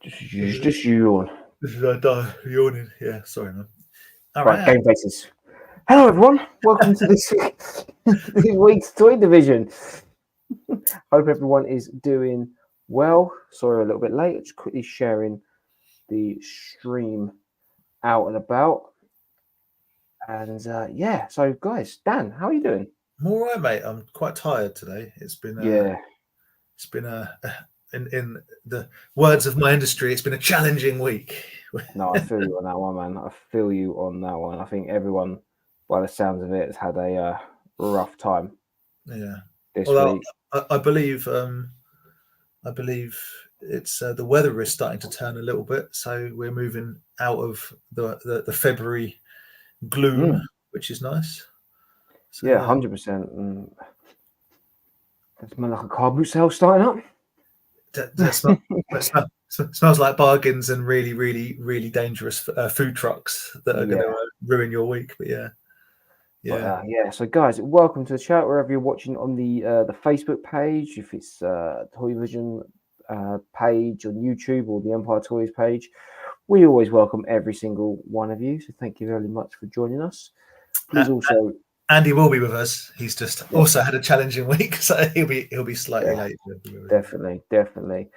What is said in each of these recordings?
Just yawn. This is yawning. Yeah, sorry, man. All Right, right. game faces. Hello, everyone. Welcome to this week's Toy Division. Hope everyone is doing well. Sorry, a little bit late. Just quickly sharing the stream out and about. And yeah, so guys, Dan, how are you doing? I'm all right, mate. I'm quite tired today. It's been in the words of my industry, it's been a challenging week. No, I feel you on that one, man. I feel you on that one. I think everyone, by the sounds of it, has had a rough time. Yeah. This Although week. I believe it's the weather is starting to turn a little bit, so we're moving out of the February gloom, which is nice. So, yeah, 100%. It smells like a car boot sale starting up. That smells like bargains and really, really, really dangerous food trucks that are going to ruin your week. But yeah. So guys, welcome to the chat wherever you're watching on the Facebook page. If it's Toy Vision page on YouTube or the Empire Toys page, we always welcome every single one of you. So thank you very much for joining us. Please also. Andy will be with us. He's just also had a challenging week, so he'll be slightly late. Definitely.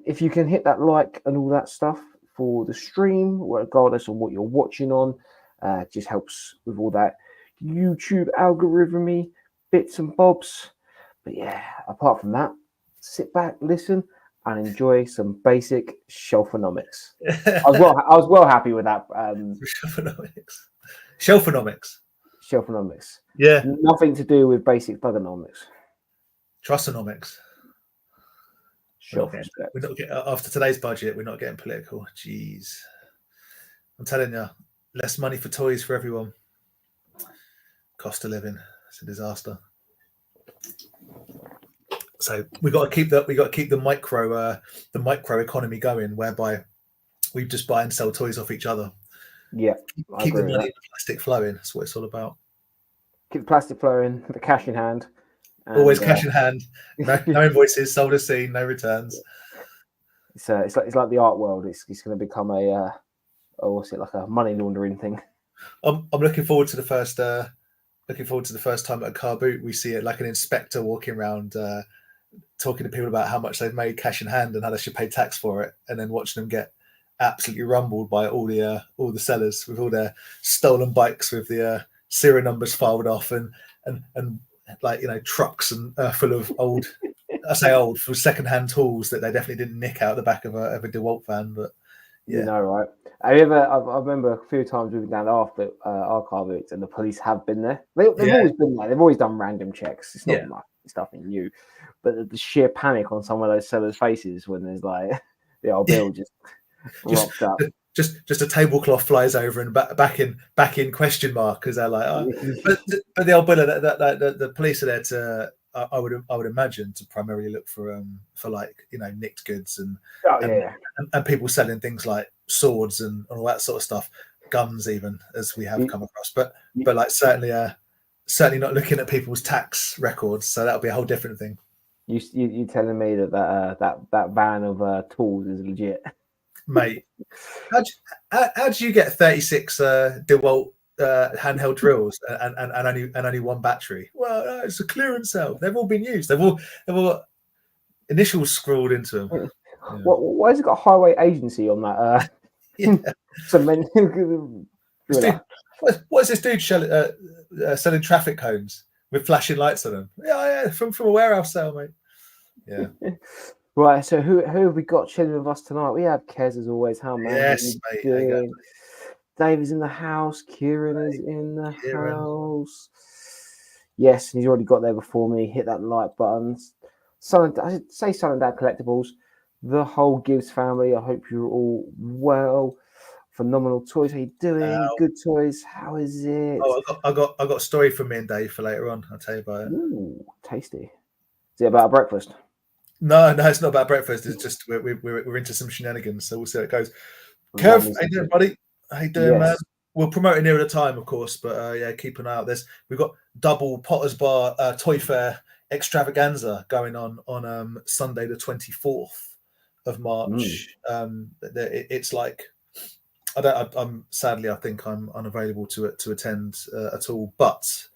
If you can hit that like and all that stuff for the stream, regardless of what you're watching on, just helps with all that YouTube algorithm-y bits and bobs. But yeah, apart from that, sit back, listen, and enjoy some basic shelfonomics. I was well happy with that. Shelfonomics. Yeah. Nothing to do with basic thugonomics. Trustonomics. We're not getting, after today's budget, we're not getting political. Jeez. I'm telling you, less money for toys for everyone. Cost of living. It's a disaster. So we got to keep the micro economy going, whereby we just buy and sell toys off each other. Yeah, keep the money and the plastic flowing. That's what it's all about. Keep the plastic flowing, the cash in hand. And, always cash in hand. No invoices, sold as seen, no returns. It's like the art world. It's going to become a a money laundering thing. I'm looking forward to the first. Time at a car boot we see it like an inspector walking around talking to people about how much they've made cash in hand and how they should pay tax for it, and then watching them get absolutely rumbled by all the sellers with all their stolen bikes with the serial numbers filed off and like, you know, trucks and full of old for secondhand tools that they definitely didn't nick out the back of a DeWalt van. But yeah, you know, right? I remember a few times we've been down after our car boots, and the police have been there. They've always been there. They've always done random checks. It's not it's nothing new, but the sheer panic on some of those sellers' faces when there's like the old bill just rocked up. Just a tablecloth flies over and back in question mark, because they're like, oh. but the old bill the police are there to I would imagine to primarily look for like, you know, nicked goods and people selling things like swords and all that sort of stuff, guns even, as we have come across, but like certainly not looking at people's tax records, so that'll be a whole different thing. You telling me that van of tools is legit? Mate, how do you get 36 DeWalt handheld drills and only one battery? Well, it's a clearance sale. They've all been used. They've all got initials scrawled into them. Yeah. Why has it got a highway agency on that? Cement. What is this dude selling traffic cones with flashing lights on them? Yeah, from a warehouse sale, mate. Yeah. Right, so who have we got chilling with us tonight? We have Kez as always. How man? Yes, mate. Dave is in the house. Kieran is in the house. Yes, and he's already got there before me. Hit that like button. Son and Dad Collectibles, the whole Gibbs family. I hope you're all well. Phenomenal Toys. How you doing? Good Toys. How is it? Oh, I got a story from me and Dave for later on. I'll tell you about it. Ooh, tasty. Is it about breakfast? No, it's not about breakfast. It's just we're into some shenanigans, so we'll see how it goes. Kev, how you doing, buddy? How you doing, man? We'll promote it near the time, of course, but keep an eye out. We've got double Potter's Bar Toy Fair extravaganza going on Sunday the 24th. of March. It's like I'm sadly, I think I'm unavailable to attend at all. But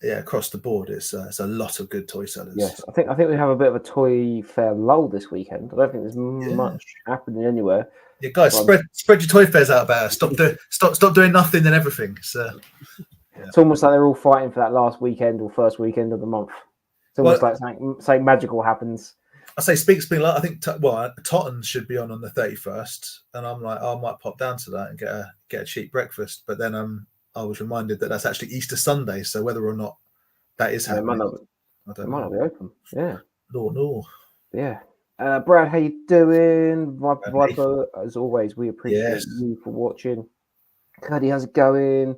yeah, across the board, it's a lot of good toy sellers. Yes, I think we have a bit of a toy fair lull this weekend. I don't think there's much happening anywhere. Yeah, guys, spread your toy fairs out better. Stop doing nothing and everything. So it's almost like they're all fighting for that last weekend or first weekend of the month. It's almost like something magical happens. I say, speaking like, I think Tottenham should be on the 31st, and I'm like, I might pop down to that and get a cheap breakfast. But then I was reminded that that's actually Easter Sunday, so whether or not that is happening, it might not be open. Yeah, no. Yeah, Brad, how you doing? Viper, as always, we appreciate you for watching. Cuddy, how's it going?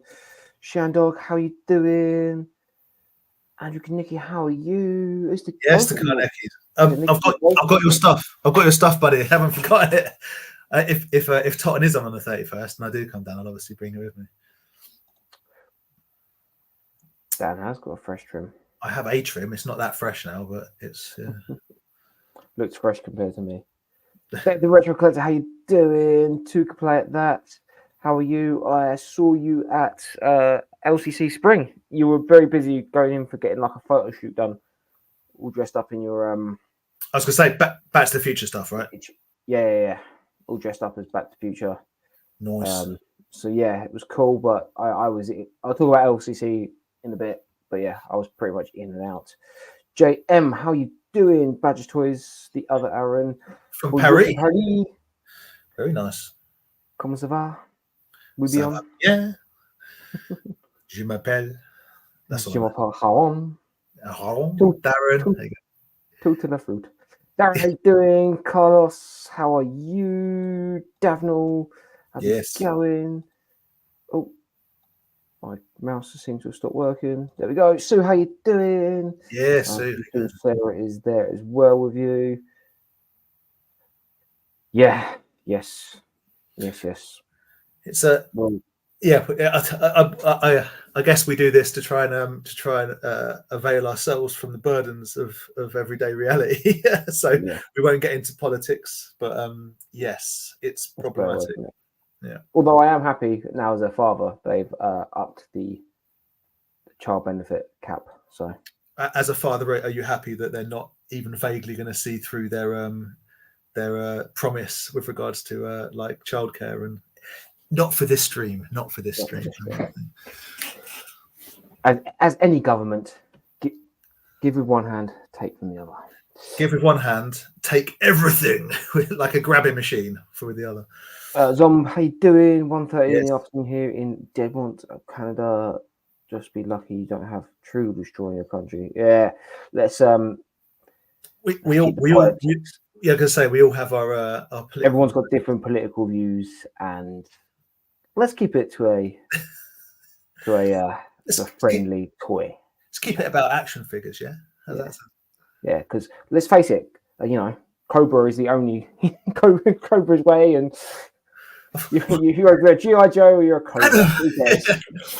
Shandog, how you doing? Andrew Kanicki, how are you? It's the Kanicki. I've got your stuff. I've got your stuff, buddy. I haven't forgotten it. If Tottenham is on the 31st and I do come down, I'll obviously bring it with me. Dan has got a fresh trim. I have a trim. It's not that fresh now, but it's looks fresh compared to me. The Retro Collector, how you doing? Tuka play at that. How are you? I saw you at LCC Spring. You were very busy going in for getting like a photo shoot done, all dressed up in your. I was gonna say Back to the Future stuff, right? Yeah. All dressed up as Back to the Future. Nice. So yeah, it was cool. But I'll talk about LCC in a bit. But yeah, I was pretty much in and out. JM, how you doing? Badger Toys, the other Aaron from Paris. Very nice. Comment ça va? Oui bien. Yeah. Je m'appelle. Je m'appelle Haron. Darren. Tout to the fruit. Darren, how you doing? Carlos, how are you? Davnell, how's it going? Oh, my mouse seems to have stopped working. There we go. Sue, how you doing? Yes, Sarah is there as well with you. Yeah. Yes. It's I guess we do this to try and avail ourselves from the burdens of everyday reality. So we won't get into politics, but yes, it's problematic. Yeah. Although I am happy now as a father, they've upped the child benefit cap. So, as a father, are you happy that they're not even vaguely going to see through their promise with regards to like childcare and? Not for this stream. As any government, give with one hand, take from the other. Give with one hand, take everything, like a grabbing machine for the other. Zom, how you doing? 1:30 in the afternoon here in Dedmont, Canada. Just be lucky you don't have true destroying your country. Yeah, let's we all have our everyone's got different political views, and let's keep it to a friendly toy. Let's keep it about action figures, yeah? How's that sound? Yeah, because let's face it, Cobra is the only Cobra's way, and you're a G.I. Joe or you're a Cobra.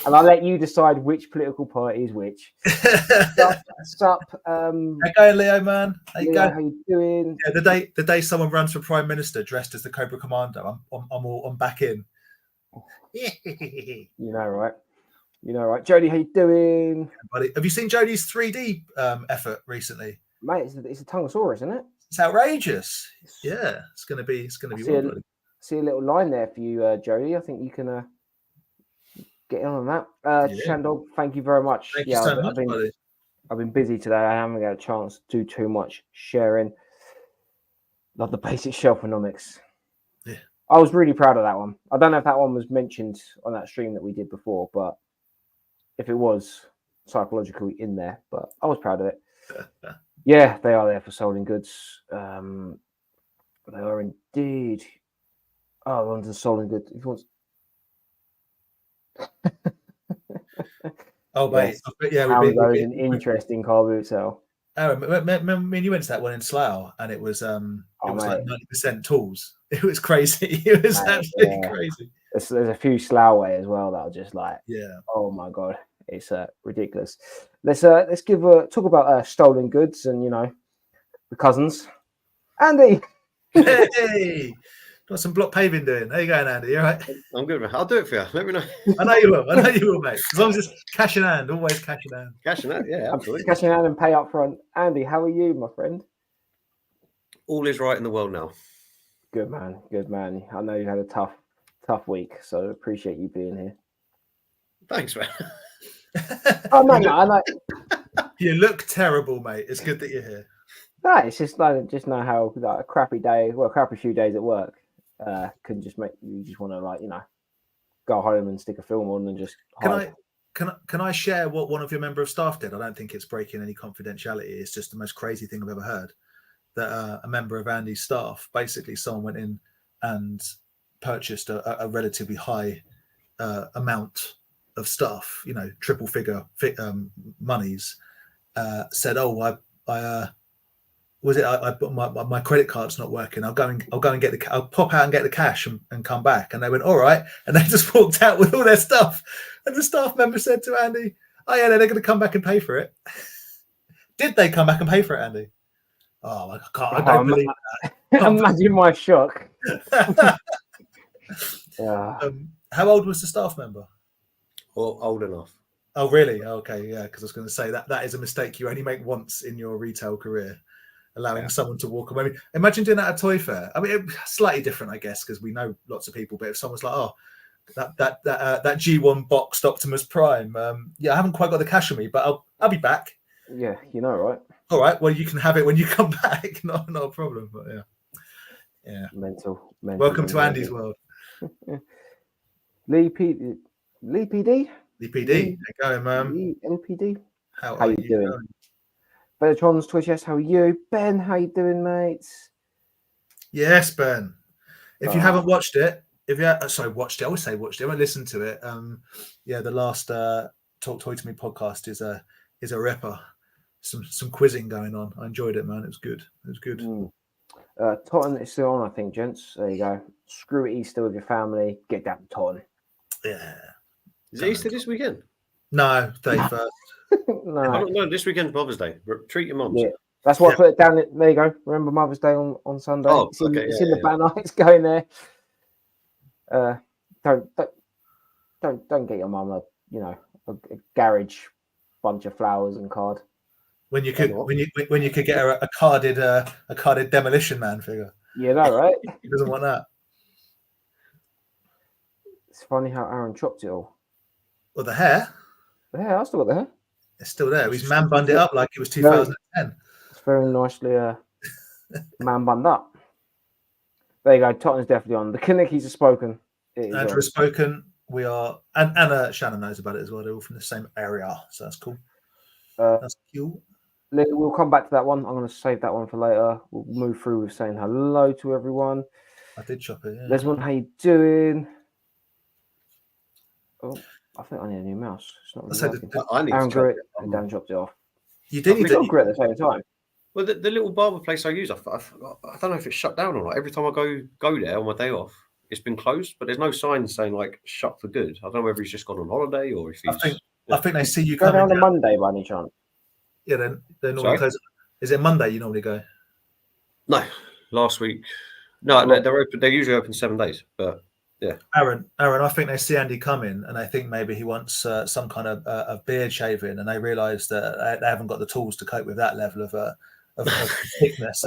And I'll let you decide which political party is which. Sup, how you going, Leo, man? How you going? How you doing? Yeah, the day someone runs for Prime Minister dressed as the Cobra Commander, I'm back in. You know, right? Jody, how you doing? Buddy, have you seen Jody's 3D effort recently? Mate, it's a Tongosaurus, isn't it? It's outrageous. Yeah, it's gonna be well. See a little line there for you, Jody. I think you can get in on that. Shandog, thank you very much. Thank you so much, buddy. I've been busy today. I haven't got a chance to do too much sharing. Love the basic shelfonomics. Yeah. I was really proud of that one. I don't know if that one was mentioned on that stream that we did before, but if it was psychologically in there, but I was proud of it. Yeah, they are there for Solding Goods. They are indeed. Oh, on to Solding Goods. If you want... Oh, mate. Yes. That was an interesting car boot sale. Remember you went to that one in Slough, and it was like 90% tools. It was crazy. It was absolutely crazy. There's a few Slough way as well that are just like, oh my god, it's ridiculous. Let's talk about stolen goods and the cousins. Andy, Hey, got some block paving doing. How you going, Andy? You all right? I'm good, man. I'll do it for you. Let me know. I know you will. I know you will, mate. As long as it's cash in hand, always cash in hand. Cashing out, yeah, absolutely. Cashing out and pay up front. Andy, how are you, my friend? All is right in the world now. Good man, good man. I know you had a tough week, so appreciate you being here. Thanks, man. Oh no, I know. You look terrible, mate. It's good that you're here. No, it's just like know how like, a crappy day, well, a crappy few days at work, can just make you just want to go home and stick a film on and just hide. Can I share what one of your member of staff did? I don't think it's breaking any confidentiality. It's just the most crazy thing I've ever heard. That a member of Andy's staff, basically someone went in and purchased a relatively high amount of stuff, triple figure monies, said, "Oh, my credit card's not working. I'll go and get I'll pop out and get the cash and come back." And they went, "All right," and they just walked out with all their stuff. And the staff member said to Andy, "Oh yeah, they're going to come back and pay for it." Did they come back and pay for it, Andy? Oh, I can't. I don't believe that. Imagine my shock. Yeah. How old was the staff member? Well, old enough. Oh, really? Okay, yeah. Because I was going to say that is a mistake you only make once in your retail career, allowing someone to walk away. Imagine doing that at a toy fair. I mean, slightly different, I guess, because we know lots of people. But if someone's like, "Oh, that G1 boxed Optimus Prime, I haven't quite got the cash on me, but I'll be back." Yeah, right? All right. Well, you can have it when you come back. Not a problem. But yeah. Mental. Welcome to Andy's world. Lee PD. Lee PD. How you going, man? Lee NPD. How are you doing? Bellatrons Twitch, yes. How are you, Ben? How you doing, mates? Yes, Ben. If you haven't watched it, watched it. I always say watched it. I won't listen to it. The last Talk Toy to Me podcast is a ripper. Some quizzing going on. I enjoyed it, man. It was good. Totten is still on, I think, gents. There you go. Screw Easter with your family. Get down to Totten. Yeah. Is it Easter this weekend? No, 31st. No, this weekend's Mother's Day. Treat your moms. Yeah. That's why I put it down. There you go. Remember Mother's Day on Sunday. Oh, it's in the banner. It's going there. Don't get your mum a garage bunch of flowers and card. When you could get her a carded Demolition Man figure. Yeah, no, right? He doesn't want that. It's funny how Aaron chopped it all. Well, the hair. Yeah, I still got the hair. It's still there. He's man bunned it up like it was 2010. It's very nicely man bunned up. There you go. Tottenham's definitely on. The Kanekis have spoken. Andrew has spoken. We are, and Shannon knows about it as well. They're all from the same area, so that's cool. That's cool. We'll come back to that one. I'm going to save that one for later. We'll move through with saying hello to everyone. I did chop it. Yeah. Desmond, how you doing? Oh, I think I need a new mouse. It's not really working. I need Aaron to chop Grit it. and Dan chopped it off. You did need to Grit at the same time. Well, the little barber place I use, I don't know if it's shut down or not. Every time I go there on my day off, it's been closed, but there's no signs saying like shut for good. I don't know whether he's just gone on holiday or if he's. I think they see you go coming down on a Monday by any chance. Yeah, they're normally closed. Is it Monday you normally go? No, last week. No, they're open. They're usually open 7 days, but yeah. Aaron, I think they see Andy coming and they think maybe he wants some kind of beard shaving, and they realise that they haven't got the tools to cope with that level of thickness.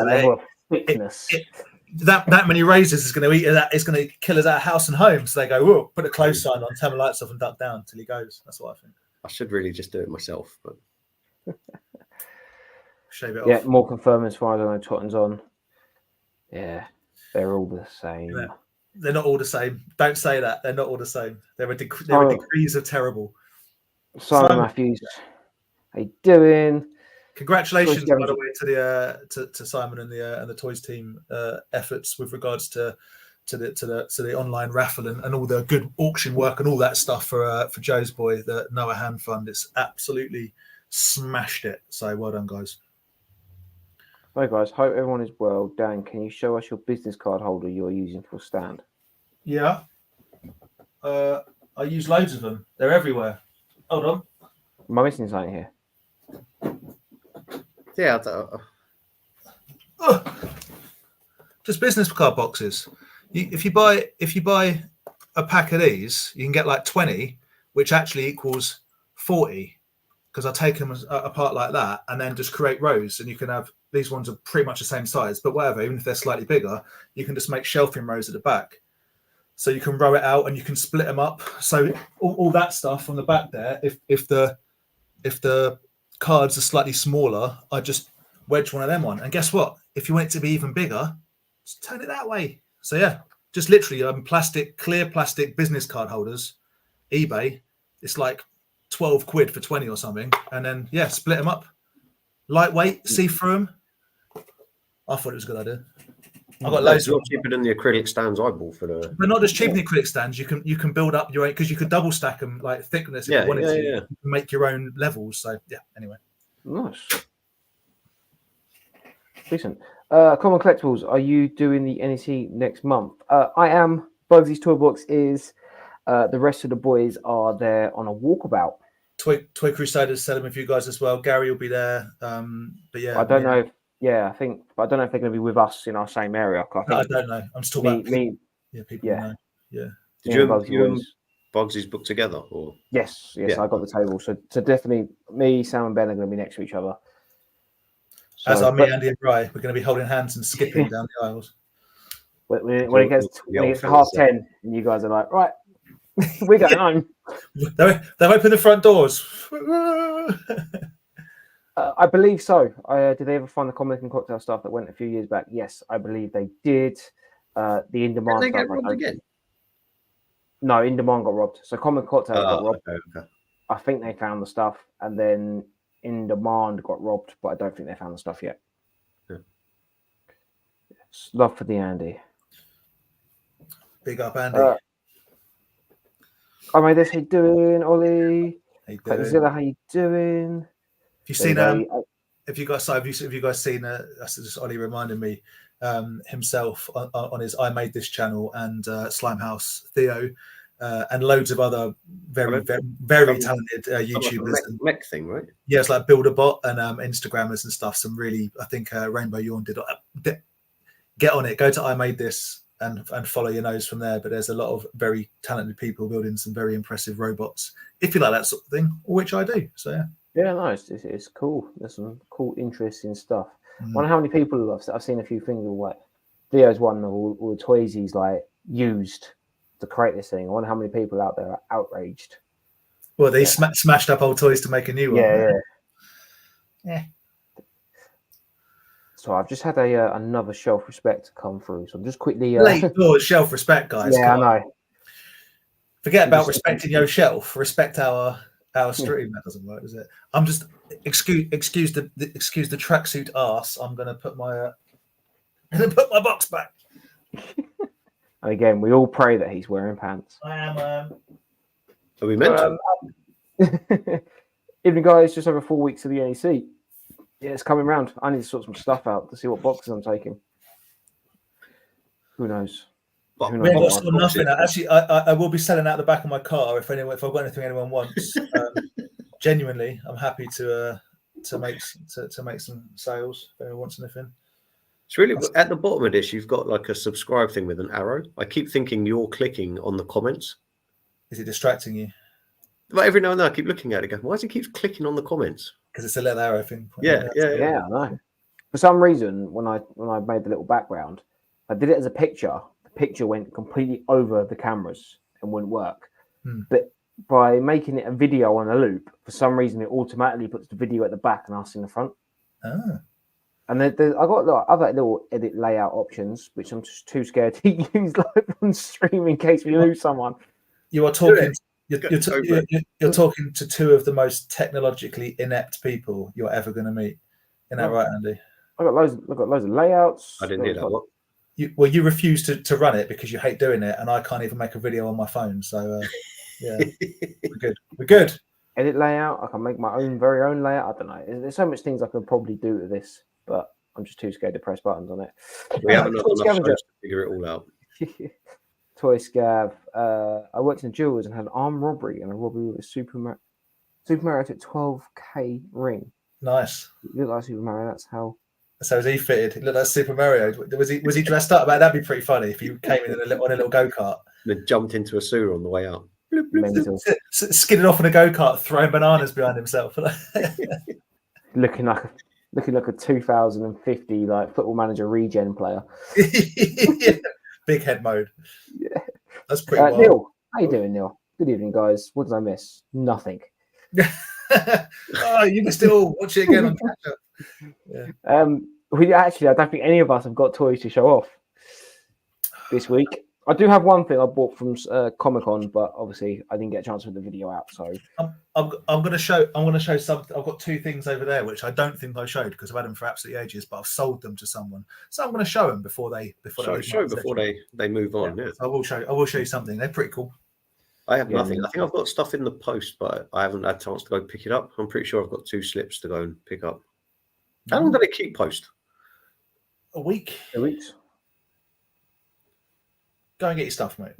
That many razors is going to eat that. It's going to kill us out of house and home. So they go, "Whoa, put a close sign on, turn the lights off, and duck down till he goes." That's what I think. I should really just do it myself, but shave it off. Yeah, more confirmed as far as I know. Tottenham's on. Yeah, they're all the same. Yeah. They're not all the same. Don't say that. They're not all the same. There are degrees of terrible. Simon Matthews, how you doing? Congratulations, by the way, to Simon and the Toys team efforts with regards to the online raffle and all the good auction work and all that stuff for Joe's boy, the Noah Hand Fund. It's absolutely smashed it. So well done, guys. Hi guys, hope everyone is well. Dan, can you show us your business card holder you're using for a stand? Yeah. I use loads of them. They're everywhere. Hold on. Am I missing something here? Yeah. Just business card boxes. If you buy a pack of these, you can get like 20, which actually equals 40. Because I take them apart like that, and then just create rows, and you can have these ones are pretty much the same size, but whatever. Even if they're slightly bigger, you can just make shelving rows at the back. So you can row it out, and you can split them up. So all that stuff on the back there. If the cards are slightly smaller, I just wedge one of them on. And guess what? If you want it to be even bigger, just turn it that way. So yeah, just literally clear plastic business card holders, eBay. It's like 12 quid for 20 or something. And then yeah, split them up. Lightweight, see through them. I thought it was a good idea. I've got loads. It's not cheaper than the acrylic stands I bought for the. But not just cheap in the acrylic stands. You can build up your own, because you could double stack them like thickness if you wanted to. You can make your own levels. So yeah. Anyway. Nice. Decent. Common Collectibles, are you doing the NEC next month? I am. Bugsy's Toy Box is. The rest of the boys are there on a walkabout. Toy Crusaders sell them with you guys as well. Gary will be there. But yeah, I don't know. I think, but I don't know if they're going to be with us in our same area. I don't know. I'm still about me. Yeah, people know. Yeah. Did you and Bugsy's book together? Or yes, yeah. I got the table. So definitely, me, Sam, and Ben are going to be next to each other. So, as are me, Andy, and Bry. We're going to be holding hands and skipping down the aisles. When it gets to 10:30, and you guys are like, right, we're going home. They've opened the front doors. I believe so. Did they ever find the comic and cocktail stuff that went a few years back? Yes, I believe they did. The In Demand stuff. They get robbed again? No, In Demand got robbed. So comic cocktail got robbed. Okay. I think they found the stuff, and then In Demand got robbed, but I don't think they found the stuff yet. Yeah. Love for the Andy. Big up, Andy. I made this. How you doing, Ollie? How you doing? Zilla, how you doing? Have you seen have you guys seen that's just Ollie reminded me himself on his I Made This channel and Slimehouse Theo and loads of other very talented YouTubers. Like mech thing, right? Yeah, it's like Builderbot and Instagrammers and stuff. Some really, I think Rainbow Yawn did. Get on it. Go to I Made This and follow your nose from there. But there's a lot of very talented people building some very impressive robots. If you like that sort of thing, which I do. So yeah. Yeah, nice. It's cool. There's some cool, interesting stuff. I wonder how many people I've seen a few things of like Theo's one of all the toys he's like used to create this thing. I wonder how many people out there are outraged. Well, they smashed up old toys to make a new one. Yeah. So I've just had another Shelf Respect come through. So I'm just quickly late doors Shelf Respect, guys. Yeah, I know. Forget about respecting your shelf. Respect our stream. That doesn't work, does it? I'm just excuse the tracksuit arse. I'm gonna put my box back. And again, we all pray that he's wearing pants. I am. Are we meant to? Evening, guys. Just over 4 weeks of the NEC. Yeah, it's coming round. I need to sort some stuff out to see what boxes I'm taking. Who knows? We ain't got nothing. Actually, I will be selling out the back of my car if I've got anything anyone wants. Genuinely, I'm happy to make some sales if anyone wants anything. It's really at the bottom of this. You've got like a subscribe thing with an arrow. I keep thinking you're clicking on the comments. Is it distracting you? But every now and then I keep looking at it. Why does he keep clicking on the comments? Because it's a little arrow thing. Yeah. I know. For some reason, when I made the little background, I did it as a picture. Picture went completely over the cameras and wouldn't work. But by making it a video on a loop, for some reason it automatically puts the video at the back and us in the front. And I got other little edit layout options, which I'm just too scared to use live on stream in case we lose someone. You are talking. You're talking to two of the most technologically inept people you're ever going to meet. Isn't that right, Andy? I got loads of layouts. I didn't hear that. What? You refuse to run it because you hate doing it, and I can't even make a video on my phone. So yeah, we're good. Edit layout. I can make my very own layout. I don't know. There's so much things I could probably do to this, but I'm just too scared to press buttons on it. We haven't enough shows to figure it all out. Toy Scav. I worked in Jewels and had an armed robbery and a robbery with a Super Mario at 12k ring. Nice. You look like Super Mario. That's how So was he fitted? He looked like Super Mario. Was he dressed up? Man, that'd be pretty funny if you came in on a little go kart. Then jumped into a sewer on the way out. Mental. Skidded off in a go kart, throwing bananas behind himself. looking like a 2050 like Football Manager regen player. Yeah. Big head mode. Yeah. That's pretty wild. Neil, how you doing, Neil? Good evening, guys. What did I miss? Nothing. Oh, you can still watch it again on catch up. Yeah. We actually, I don't think any of us have got toys to show off this week. I do have one thing I bought from Comic-Con, but obviously I didn't get a chance to put the video out. So I'm going to show something. I've got two things over there which I don't think I showed because I've had them for absolutely ages, but I've sold them to someone. So I'm going to show them before they move on. Yeah. I will show you something. They're pretty cool. I have nothing. I think I've got stuff in the post, but I haven't had a chance to go pick it up. I'm pretty sure I've got 2 slips to go and pick up. How long do they keep post? A week. 2 weeks. Go and get your stuff, mate.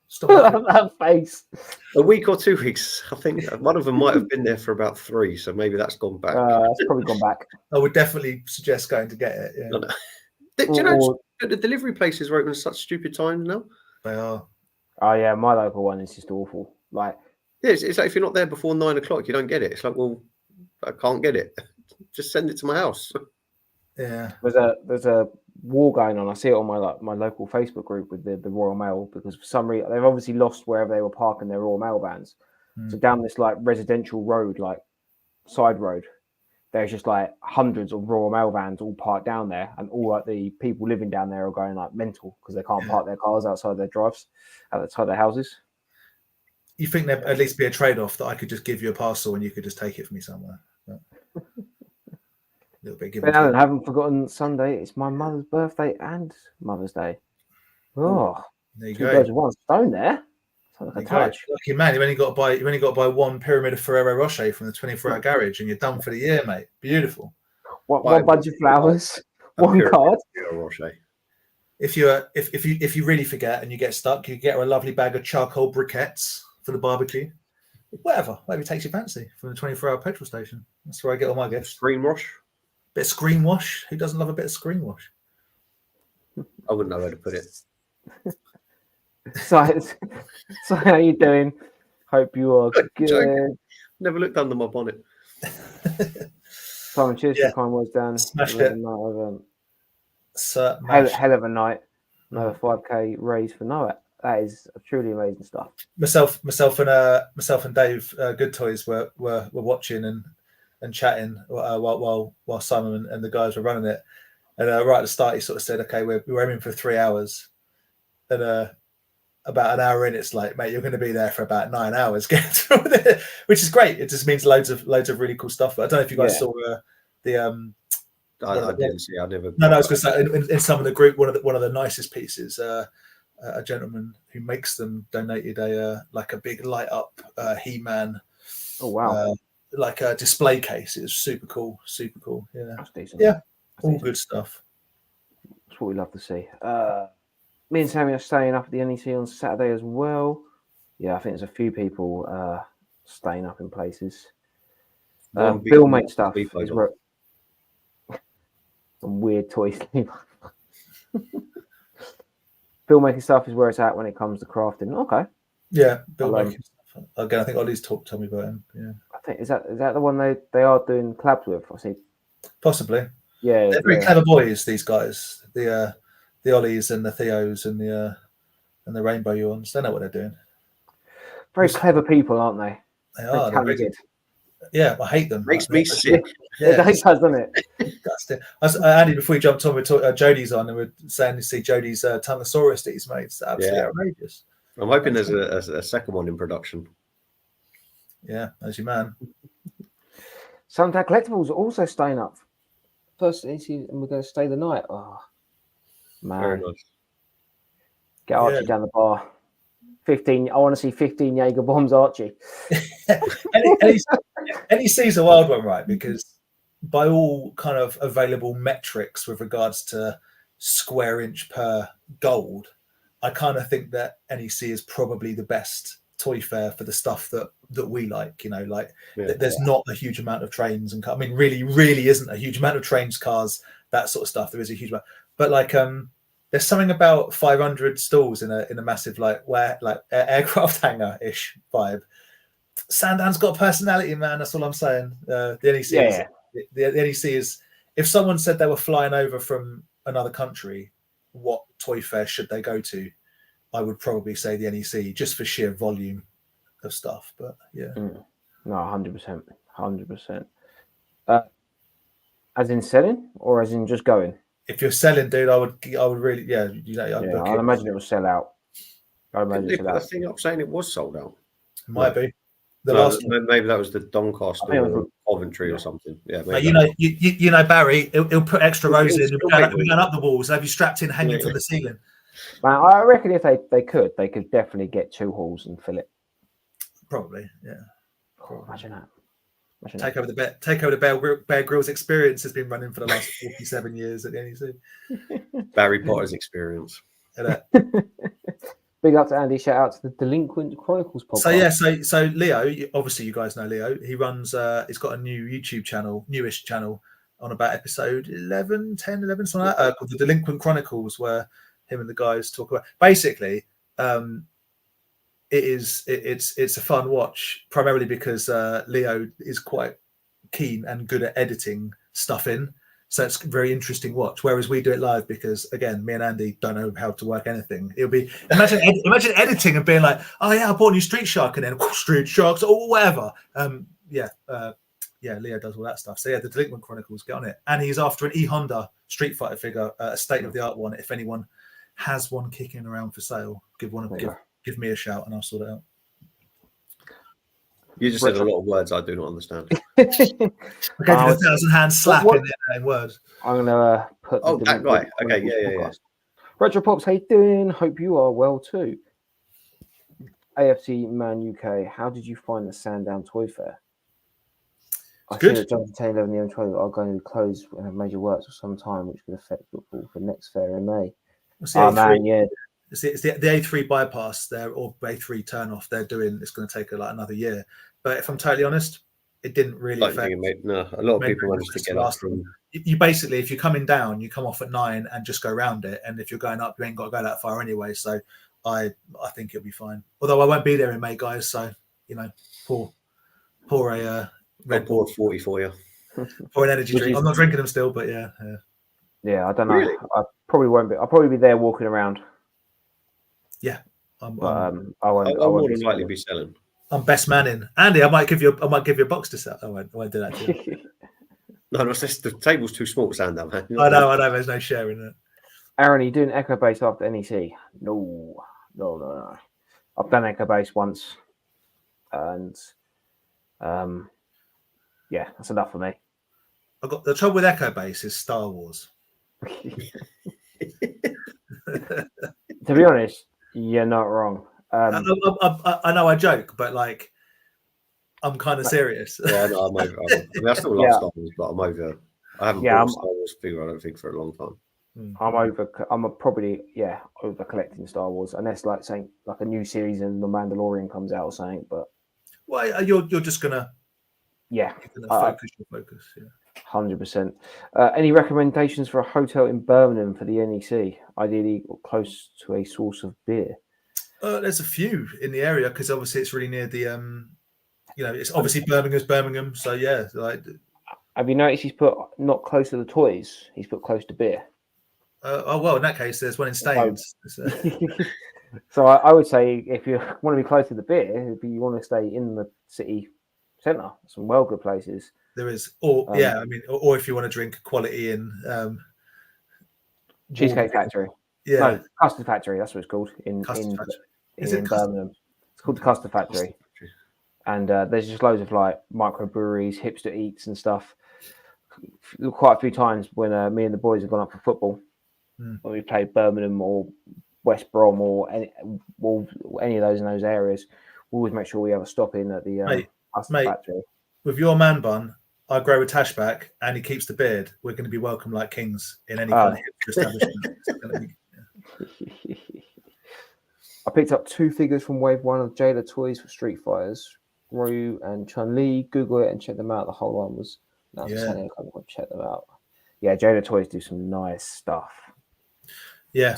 Stop that face. A week or 2 weeks. I think one of them might have been there for about 3, so maybe that's gone back. It's probably gone back. I would definitely suggest going to get it. Yeah. Do you know the delivery places are open at such stupid times now? They are. Oh yeah, my local one is just awful. Like, yeah, it's like if you're not there before 9 o'clock, you don't get it. It's like, well, I can't get it. Just send it to my house. Yeah. There's a war going on. I see it on my local Facebook group with the Royal Mail because for some reason they've obviously lost wherever they were parking their Royal Mail vans. So down this like residential road, like side road, there's just like hundreds of Royal Mail vans all parked down there, and all like the people living down there are going like mental because they can't park their cars outside their drives, outside their houses. You think there'd at least be a trade-off that I could just give you a parcel and you could just take it for me somewhere? But a little bit. Ben Allen, haven't forgotten Sunday. It's my mother's birthday and Mother's Day. Oh, there you two go. birds with one stone there. Sounds like a touch. Lucky man, you've only got to buy one Pyramid of Ferrero Rocher from the 24-hour garage, and you're done for the year, mate. Beautiful. One bunch of flowers, one card. If you really forget and you get stuck, you get her a lovely bag of charcoal briquettes for the barbecue. Whatever takes your fancy from the 24-hour petrol station. That's where I get all my gifts. Screen wash. Bit of screen wash. Who doesn't love a bit of screen wash? I wouldn't know where to put it. So how you doing? Hope you are good. Never looked under my bonnet. Simon, cheers for kind words, Dan. Smashed it. Hell of a night. Another 5K raise for Noah. That is truly amazing stuff. Myself and Dave Good Toys were watching and chatting while Simon and the guys were running it. And right at the start, he sort of said, "Okay, we're aiming for 3 hours." And about an hour in, it's like, mate, you're going to be there for about 9 hours getting through it, which is great. It just means loads of really cool stuff. But I don't know if you guys saw the. I didn't see. I never. No, I was going to say in some of the group, one of the nicest pieces. A gentleman who makes them donated a big light up He-Man. Oh wow! Like a display case. It was super cool. Yeah, that's decent. Yeah, that's all decent. Good stuff. That's what we love to see. Me and Sammy are staying up at the NEC on Saturday as well. Yeah, I think there's a few people staying up in places. Bill makes stuff. Some weird toys. Filmmaking stuff is where it's at when it comes to crafting. Okay. Yeah, filmmaking stuff. Again, I think Ollie's told me about him. Yeah. I think is that the one they are doing collabs with? I see. Possibly. Yeah. They're very clever boys, these guys. The Ollies and the Theos and the Rainbow Yawns. They know what they're doing. Very clever people, aren't they? They are. They're very good. Yeah, I hate them. Makes me sick. Yeah, it does, doesn't it? That's it. Andy, before we jumped on, we talked. Jodie's on, and we're saying to see Jodie's Tanosaurus that he's made. It's absolutely outrageous. I'm hoping there's a second one in production. Yeah, as your man. Soundtrack Collectibles are also staying up. First, and we're going to stay the night. Oh, man. Very nice. Get Archie down the bar. 15. I want to see 15 Jaeger bombs, Archie. NEC's a wild one, right? Because by all kind of available metrics with regards to square inch per gold, I kind of think that NEC is probably the best Toy Fair for the stuff that we like. You know, like Yeah. there's not a huge amount of trains and I mean, really isn't a huge amount of trains, cars, that sort of stuff. There is a huge amount, but like there's something about 500 stalls in a massive like aircraft hangar ish vibe. Sandown's got a personality, man. That's all I'm saying. The NEC the NEC is, if someone said they were flying over from another country, what Toy Fair should they go to? I would probably say the NEC, just for sheer volume of stuff. But yeah, no, 100%, 100%. As in selling, or as in just going? if you're selling, dude, I would really, yeah, you know, I'd book I'd it. imagine it will sell out. I'd imagine They it put sell the out. thing up saying it was sold out. Might be the No, last one. maybe that was the Doncaster I think it was or Coventry or something. Yeah, Mate, maybe you know, Barry, he'll put extra He'll rows in. still We're make going up the walls. Have you strapped in, hanging from the ceiling? Man, I reckon if they could definitely get 2 halls and fill it. Probably, yeah. Oh, imagine that. Take over the Bear Grylls experience has been running for the last 47 years at the NEC. Barry Potter's experience. Big up to Andy. Shout out to the Delinquent Chronicles podcast. So Leo, obviously you guys know Leo. He runs. He's got a new YouTube channel, newish channel, on about episode 11, 10, 11, something like that, called the Delinquent Chronicles, where him and the guys talk about. Basically, it's a fun watch, primarily because Leo is quite keen and good at editing stuff in. So it's a very interesting watch. Whereas we do it live because, again, me and Andy don't know how to work anything. It'll be imagine editing and being like, oh yeah, I bought a new Street Shark, and then Street Sharks or whatever. Leo does all that stuff. So yeah, the Delinquent Chronicles, get on it. And he's after an E Honda Street Fighter figure, a state of the art one. If anyone has one kicking around for sale, give me a shout and I'll sort it out. You just said a lot of words I do not understand. I gave you the 1,000-hand slap in words. I'm gonna put. That guy. Okay, yeah. Retro Pops, how you doing? Hope you are well too. AFC Man UK, how did you find the Sandown Toy Fair? I see that Jonathan Taylor and the M12 are going to be closed and have major works for some time, which could affect football for next fair in May. It's the A3 bypass there, or A3 turn off they're doing. It's going to take another year. But if I'm totally honest, it didn't really affect. A lot of people managed to get up from. You basically, if you're coming down, you come off at 9 and just go around it. And if you're going up, you ain't got to go that far anyway. So I think it'll be fine. Although I won't be there in May, guys. So, you know, pour a Red Bull 40 for you. Pour an energy drink. I'm not drinking them still, but yeah. Yeah, I don't know. Really? I probably won't be. I'll probably be there walking around. Yeah. I won't. I I'll more won't than likely be selling. I'm best man in. Andy, I might give you a box to sell. I won't do that to you. No, the table's too small to stand up, man. I know. There's no sharing it. Aaron, are you doing Echo Base after NEC? No. I've done Echo Base once, and yeah, that's enough for me. I've got the trouble with Echo Base is Star Wars. To be honest, you're not wrong. I know I joke, but like, I'm kind of serious. Yeah, no, I'm over. I still love Star Wars, but I'm over. I haven't bought a Star Wars figure, I don't think, for a long time. I'm probably over collecting Star Wars, unless like saying like a new series and The Mandalorian comes out or something. But well, you're just gonna focus. Yeah. 100%. Any recommendations for a hotel in Birmingham for the NEC? Ideally, close to a source of beer. There's a few in the area because obviously it's really near the it's obviously Birmingham. So yeah, like. Have you noticed he's put not close to the toys? He's put close to beer. Well, in that case, there's one in Staines. So I would say if you want to be close to the beer, if you want to stay in the city centre, some well good places. There is, or if you want to drink quality in Cheesecake Factory. Yeah, no, Custard Factory. That's what it's called in Birmingham. It's called the Custard Factory. And there's just loads of like microbreweries, hipster eats and stuff. Quite a few times when me and the boys have gone up for football, when we played Birmingham or West Brom or any of those in those areas, we always make sure we have a stop in at the Custard Factory. With your man bun, I grow a tash back and he keeps the beard. We're going to be welcome like kings in any kind of hipster establishment. picked up 2 figures from Wave 1 of Jada Toys for Street Fighters, Ryu and Chun-Li. Google it and check them out. The whole line was outstanding. I can't check them out. Yeah, Jada Toys do some nice stuff. Yeah.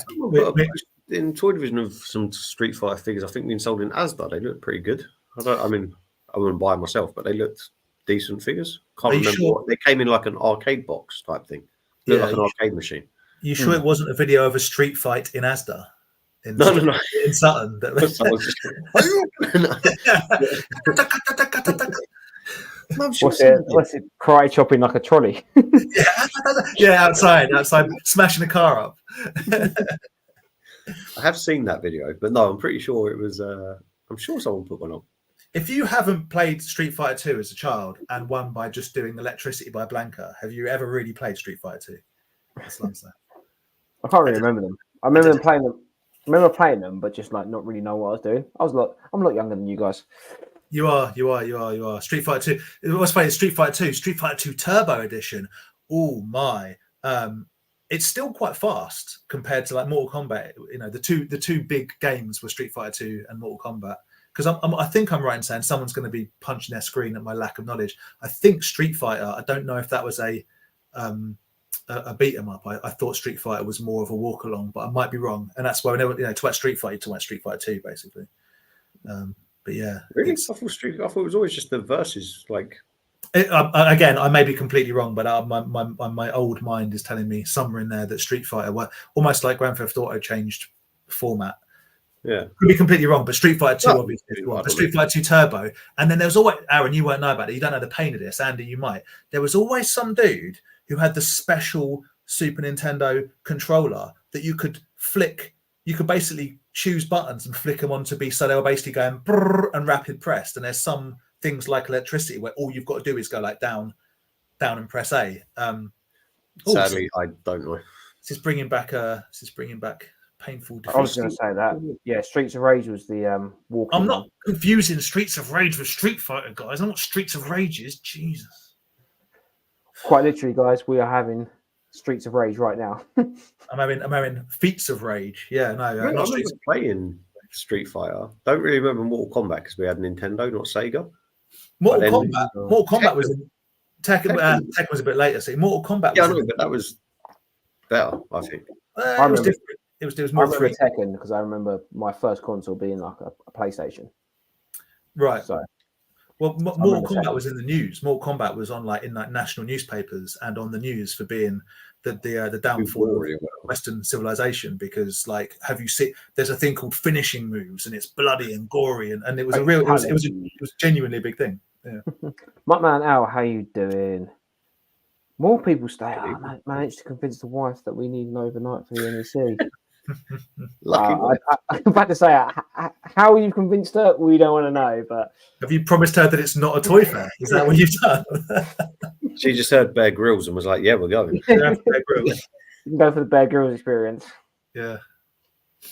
In toy division of some Street Fighter figures, I think being sold in Asda, they look pretty good. I wouldn't buy them myself, but they looked decent figures. Can't remember what they came in, like an arcade box type thing. Looked like an arcade machine. You sure it wasn't a video of a street fight in Asda? No. In Sutton. What's it? Karate chopping like a trolley. Yeah, outside, smashing a car up. I have seen that video, but no, I'm pretty sure it was. I'm sure someone put one on. If you haven't played Street Fighter 2 as a child and won by just doing Electricity by Blanca, have you ever really played Street Fighter 2? That's what I'm saying. I can't really remember them. I remember playing them. I remember playing them, but just like not really know what I was doing. I'm a lot younger than you guys. You are. Street Fighter 2. What's funny? Street Fighter 2 Turbo Edition. Oh my! It's still quite fast compared to like Mortal Kombat. You know, the two big games were Street Fighter 2 and Mortal Kombat. Because I think I'm right in saying someone's going to be punching their screen at my lack of knowledge. I think Street Fighter. I don't know if that was a beat 'em up. I thought Street Fighter was more of a walk along, but I might be wrong. And that's why whenever talk about Street Fighter, you talk about Street Fighter 2 basically. But yeah, really, I thought it was always just the verses. Like again, I may be completely wrong, but my old mind is telling me somewhere in there that Street Fighter were almost like Grand Theft Auto changed format. Yeah, could be completely wrong, but Street Fighter 2 obviously, but Street Fighter 2 Turbo, and then there was always Aaron. You won't know about it. You don't know the pain of this. Andy, you might. There was always some dude who had the special Super Nintendo controller that you could flick. You could basically choose buttons and flick them on to be so they were basically going brrr and rapid pressed. And there's some things like Electricity where all you've got to do is go like down and press A. Sadly, I don't know. This is bringing back painful defeat. I was going to say that. Yeah, Streets of Rage was the walk. I'm not confusing Streets of Rage with Street Fighter, guys. I'm not Streets of Rage is. Jesus. Quite literally, guys, we are having Streets of Rage right now. I'm having feats of rage. Yeah, no, I'm not playing Street Fighter. Don't really remember Mortal Kombat because we had Nintendo, not Sega. Mortal Kombat was in Tekken. Tekken was a bit later. See, Mortal Kombat. Yeah, I know, but that was better. I think. It was different. It was more. I remember Tekken because I remember my first console being like a PlayStation. Right. So. Well, Mortal Kombat was in the news. Mortal Kombat was on in national newspapers and on the news for being the downfall of Western civilization. Because have you seen? There's a thing called finishing moves, and it's bloody and gory, and it was it was genuinely a big thing. Yeah. Muttman Al, how you doing? More people stay. I managed to convince the wife that we need an overnight for the NEC. I'm about to say, how you convinced her? We don't want to know. But have you promised her that it's not a toy fair? Is that what you've done? She just heard Bear Grylls and was like, "Yeah, we're going." Bear Grylls. You can go for the Bear Grylls experience. Yeah.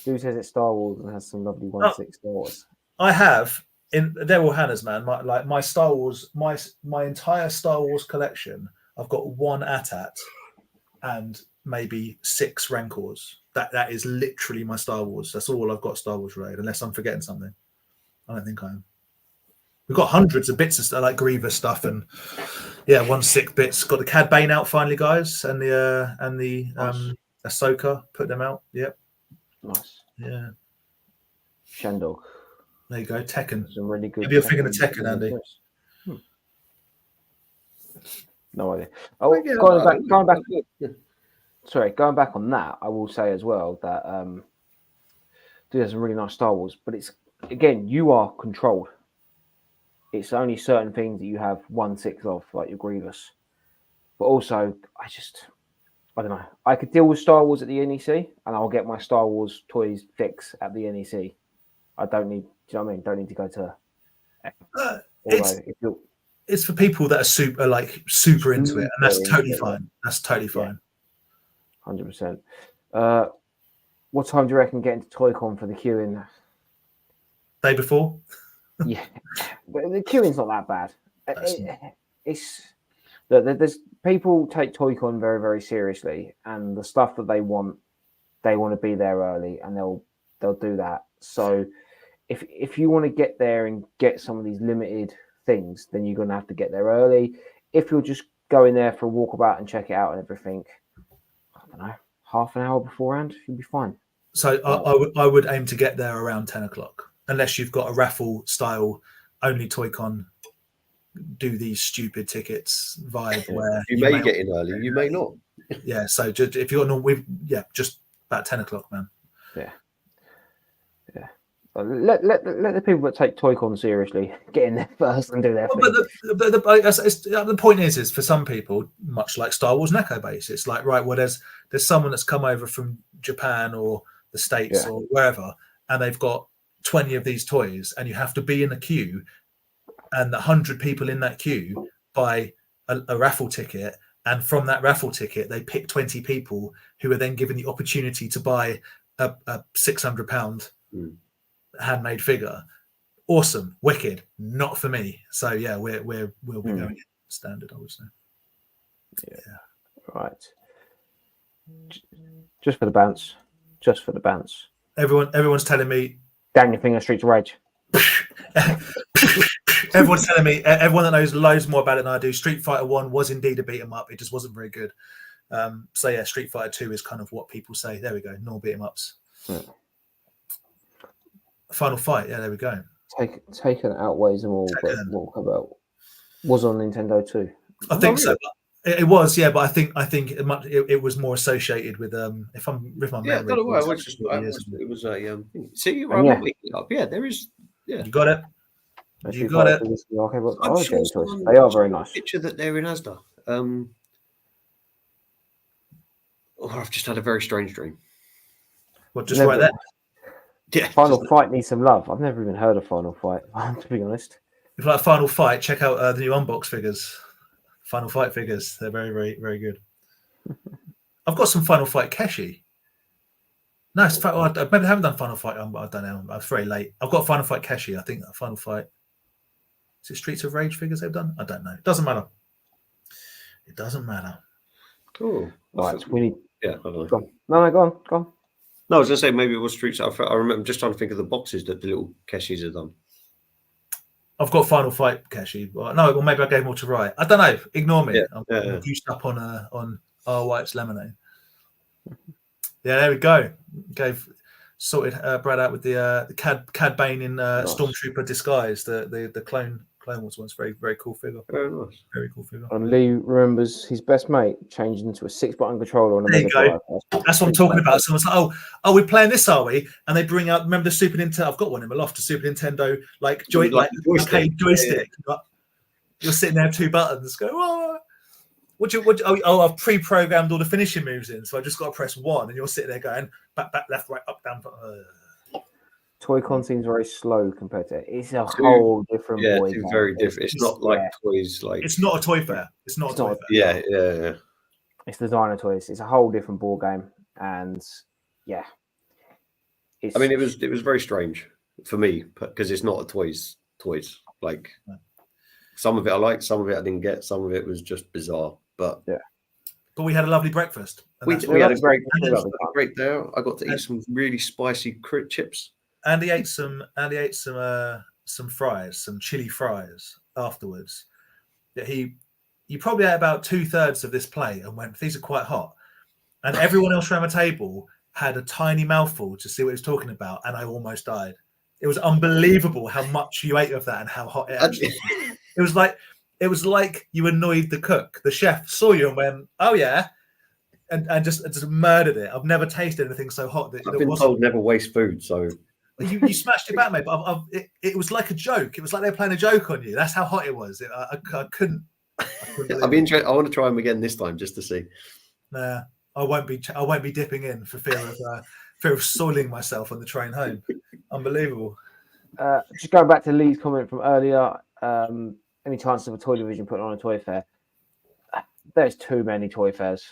Dude says it's Star Wars and has some lovely 1/6 Star Wars. I have they're all Hannah's, man. My Star Wars, my entire Star Wars collection. I've got one AT-AT and maybe 6 Rancors. That is literally my Star Wars. That's all I've got Star Wars related, unless I'm forgetting something. I don't think I am. We've got hundreds of bits of stuff, like Grievous stuff, and 1/6 bits. Got the Cad Bane out finally, guys, and the Ahsoka. Put them out. Yep. Nice. Yeah. Shandog. There you go. Tekken. Some really good. Maybe you're thinking of Tekken, Andy. No idea. Going back. Sorry, going back on that, I will say as well that there's some really nice Star Wars, but it's again, you are controlled. It's only certain things that you have 1/6 of, like your Grievous. But also, I don't know. I could deal with Star Wars at the NEC, and I'll get my Star Wars toys fix at the NEC. I don't need. Do you know what I mean? Don't need to go to. It's for people that are super into it, and that's totally fine. That's totally fine. 100%. What time do you reckon getting to ToyCon for the queuing? Day before? Yeah, the queuing's not that bad. There's people take ToyCon very, very seriously, and the stuff that they want to be there early, and they'll they'll do that. So if you want to get there and get some of these limited things, then you're going to have to get there early. If you're just going there for a walkabout and check it out and everything, I don't know, half an hour beforehand, you'll be fine. So I would aim to get there around 10 o'clock, unless you've got a raffle style only Toy-Con do these stupid tickets vibe where you may get in early, you may not. Yeah, so just, if you're just about 10 o'clock, man. Yeah. Let the people that take Toy-Con seriously get in there first and do their thing. But the point is for some people, much like Star Wars Neko Base, it's like, right, well, there's someone that's come over from Japan or the States or wherever, and they've got 20 of these toys, and you have to be in a queue, and 100 people in that queue buy a raffle ticket, and from that raffle ticket, they pick 20 people who are then given the opportunity to buy a £600 handmade figure. Awesome, wicked. Not for me. So yeah, we'll be going standard, I would say. Yeah. Right. Just for the bounce. Just for the bounce. Everyone's telling me. Down your finger, Streets of Rage. Everyone's telling me. Everyone that knows loads more about it than I do. Street Fighter 1 was indeed a beat 'em up. It just wasn't very good. So yeah, Street Fighter 2 is kind of what people say. There we go. No beat 'em ups. Yeah. Final Fight. Yeah, there we go. Taken outweighs them all. But Walkabout was on Nintendo too. I think so. It was, yeah, but I think it was more associated with if I'm with my memory. Yeah, I don't know. It was a see, there is. Yeah, you got it. You got it. They are very nice. Picture that they're in Asda. I've just had a very strange dream. Well, just right there. Yeah, Final Fight needs some love. I've never even heard of Final Fight, to be honest. If you like Final Fight, check out the new Unbox figures. Final Fight figures. They're very, very, very good. I've got some Final Fight Keshi. No, I maybe haven't done Final Fight. I don't know. I was very late. I've got Final Fight Keshi. I think Final Fight. Is it Streets of Rage figures they've done? I don't know. It doesn't matter. It doesn't matter. Cool. Right. We need. Yeah. I don't know. Go on. Go on. No, I was going to say maybe it was Streets. I remember just trying to think of the boxes that the little Keshis have done. I've got Final Fight Keshi. Well, maybe I gave more to Riot. I don't know. Ignore me. I'm juiced up on R. White's Lemonade. Yeah, there we go. Sorted Brad out with the Cad Bane in Stormtrooper disguise. The Clone Wars one's very, very cool figure. Very nice. Very cool figure. And Lee remembers his best mate changed into a 6-button controller on a Mega Drive. That's what I'm talking about. Someone's like, oh, we're playing this, are we? And they bring out, remember the Super Nintendo? I've got one in my loft, a Super Nintendo joystick. Yeah. You're sitting there with 2 buttons. Go, oh. I've pre-programmed all the finishing moves in, so I just got to press 1, and you're sitting there going back, left, right, up, down. Toy-Con seems very slow compared to it. It's a whole different. Yeah, it's very different. It's not like toys. Like it's not a toy fair. It's not a toy fair. Yeah. It's designer toys. It's a whole different ball game, and yeah. I mean, it was very strange for me because it's not a toys. Like some of it I liked, some of it I didn't get, some of it was just bizarre. But we had a lovely breakfast. We had a great day out. I got to eat some really spicy crit chips. Andy ate some fries, some chili fries afterwards. He probably ate about 2/3 of this plate and went, "These are quite hot." And everyone else around the table had a tiny mouthful to see what he was talking about, and I almost died. It was unbelievable how much you ate of that and how hot it actually was. It was like you annoyed the cook. The chef saw you and went, "Oh yeah," and just murdered it. I've never tasted anything so hot. I've been told never waste food, so. You smashed it back, mate. But it was like a joke. It was like they were playing a joke on you. That's how hot it was. I couldn't. I'd be interested. I want to try them again this time just to see. Nah, I won't be dipping in for fear of soiling myself on the train home. Unbelievable. Just going back to Lee's comment from earlier. Any chance of a toy division putting on a toy fair? There's too many toy fairs.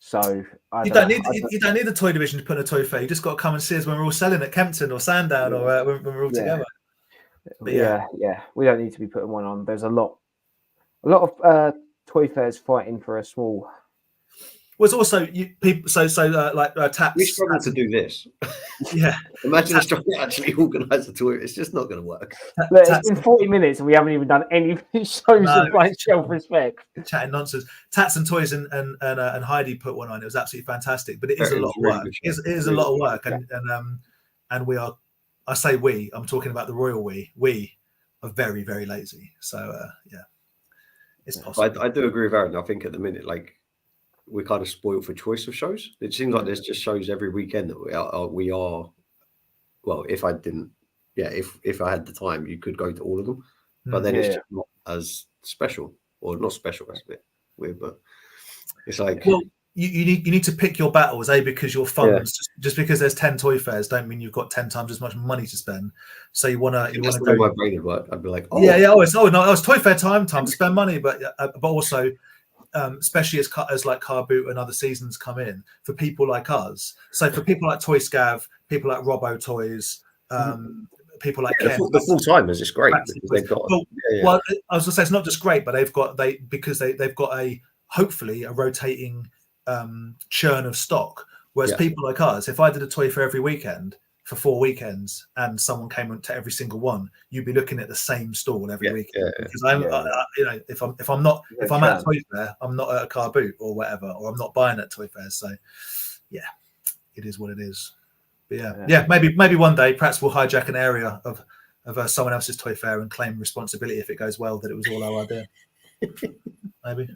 So you don't need the toy division to put in a toy fair. You just got to come and see us when we're all selling at Kempton or Sandown or when we're all together. But yeah, we don't need to be putting one on. There's a lot of toy fairs fighting for a small was also people. Like We Tats. struggle to do this. Yeah. Imagine us trying to actually organise a tour. It's just not going to work. Look, it's been 40 minutes and we haven't even done any shows of like self-respect. Chatting nonsense. Tats and Toys and Heidi put one on. It was absolutely fantastic, but it is a lot of work. It is a lot of work, and we are. I say we. I'm talking about the royal we. We are very, very lazy. So yeah, it's possible. I do agree with Aaron. I think at the minute, like, we're kind of spoiled for choice of shows. It seems like there's just shows every weekend that we are. Well, if I didn't, if I had the time, you could go to all of them, but then it's just not as special, or not special. That's a bit weird, but it's like, well, you need to pick your battles, because your funds just because there's 10 toy fairs don't mean you've got 10 times as much money to spend. So you want to go. My brain would work. I'd be like, it's toy fair time to spend money, but also. Especially as like Car Boot and other seasons come in for people like us. So for people like Toy Scav, people like Robbo Toys, people like Ken, the full timers, it's great because they've got. Well, I was gonna say it's not just great, but they've got a hopefully a rotating churn of stock. Whereas people like us, if I did a toy fair every weekend for 4 weekends and someone came to every single one, you'd be looking at the same stall every weekend. Because if I'm at a toy fair, I'm not at a Car Boot or whatever, or I'm not buying at toy fairs. So yeah, it is what it is. But maybe one day perhaps we'll hijack an area of someone else's toy fair and claim responsibility if it goes well that it was all our idea. Maybe.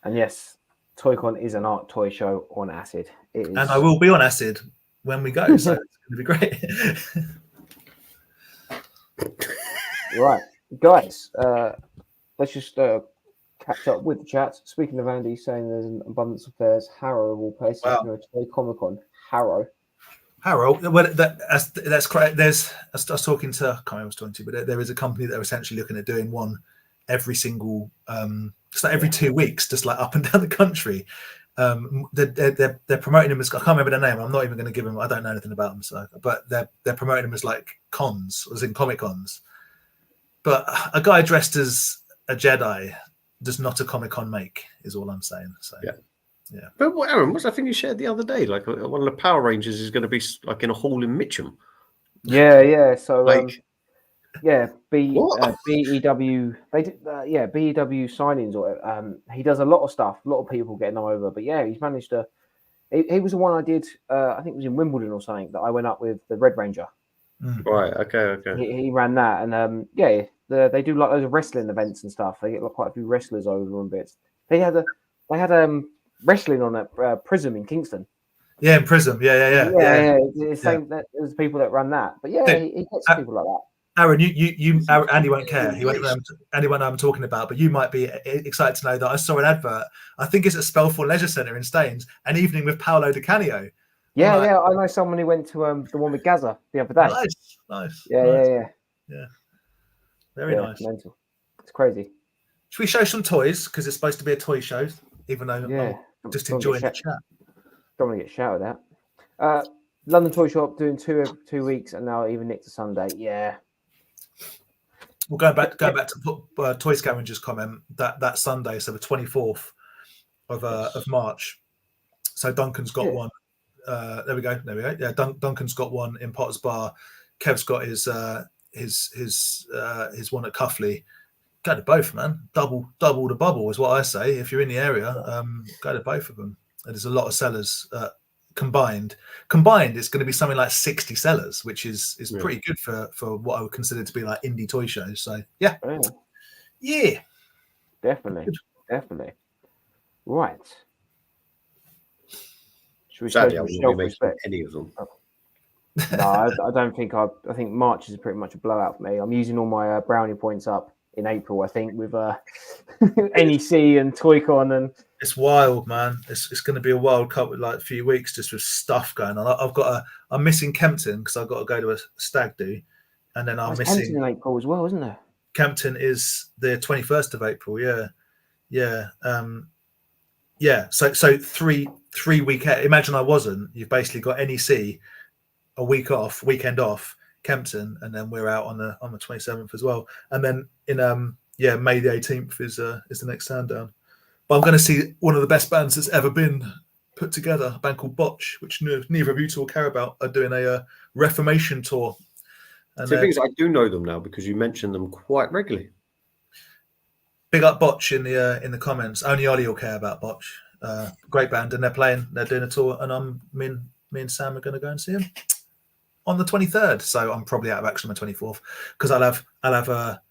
And yes, ToyCon is an art toy show on acid. It is. And I will be on acid when we go, so it's going to be great. Right, guys, let's just catch up with the chat. Speaking of Andy saying there's an abundance of fairs, Harrow of all places, Toy Comic Con, Harrow. Well, that's correct. I was talking to, I can't remember who I was talking to, but there is a company that are essentially looking at doing one every single, just like every 2 weeks, just like up and down the country. They're promoting them as, I can't remember their name. I'm not even going to give them. I don't know anything about them. So, but they're promoting them as like cons, as in Comic Cons. But a guy dressed as a Jedi does not a Comic Con make, is all I'm saying. So yeah. But Aaron, what's that thing you shared the other day? Like one of the Power Rangers is going to be like in a hall in Mitcham. Yeah. So like. BEW. They did, BEW signings. Or he does a lot of stuff. A lot of people getting over, but he's managed to. He was the one I did. I think it was in Wimbledon or something that I went up with the Red Ranger. Right. Okay. He ran that, and they do like those wrestling events and stuff. They get like quite a few wrestlers over and bits. They had wrestling on at Prism in Kingston. Yeah, in Prism. Yeah. It's same. There's people that run that, but he gets people like that. Aaron, Andy won't care. He won't know Andy won't know I'm talking about, but you might be excited to know that I saw an advert. I think it's at Spellforth Leisure Centre in Staines, an evening with Paolo Di Canio. Yeah. I know someone who went to the one with Gaza the other day. Nice. Yeah. Very nice. Mental. It's crazy. Should we show some toys because it's supposed to be a toy show? Even though I'm just enjoying the chat. Don't want to get shouted at. London Toy Shop doing 2 weeks, and now even Nick to Sunday. Yeah. Well, going back to Toy Scavenger's comment that Sunday, so the 24th of March. So Duncan's got one. There we go. Yeah, Duncan's got one in Potter's Bar. Kev's got his one at Cuffley. Go to both, man. Double the bubble is what I say. If you're in the area, go to both of them. And there's a lot of sellers combined. It's going to be something like 60 sellers, which is pretty good for what I would consider to be like indie toy shows. So yeah, definitely. Right. Should we Sadly, I won't be making any of them. No, I don't think I think March is pretty much a blowout for me. I'm using all my brownie points up in April, I think, with NEC and ToyCon, and it's wild, man. It's going to be a wild couple, like a few weeks, just with stuff going on. I'm missing Kempton because I've got to go to a stag do, and then I'm missing Kempton in April as well, isn't there? Kempton is the 21st of April. So 3 weekend. Imagine I wasn't. You've basically got NEC, a weekend off, Kempton, and then we're out on the 27th as well. And then in May the 18th is the next Sandown. But I'm going to see one of the best bands that's ever been put together, a band called Botch, which neither of you two will care about, are doing a Reformation tour. And So the thing is, I do know them now because you mention them quite regularly. big up Botch in the comments. Only Ollie will care about Botch. Great band, and they're doing a tour, and me and Sam are going to go and see them on the 23rd. So I'm probably out of action on the 24th because I'll have a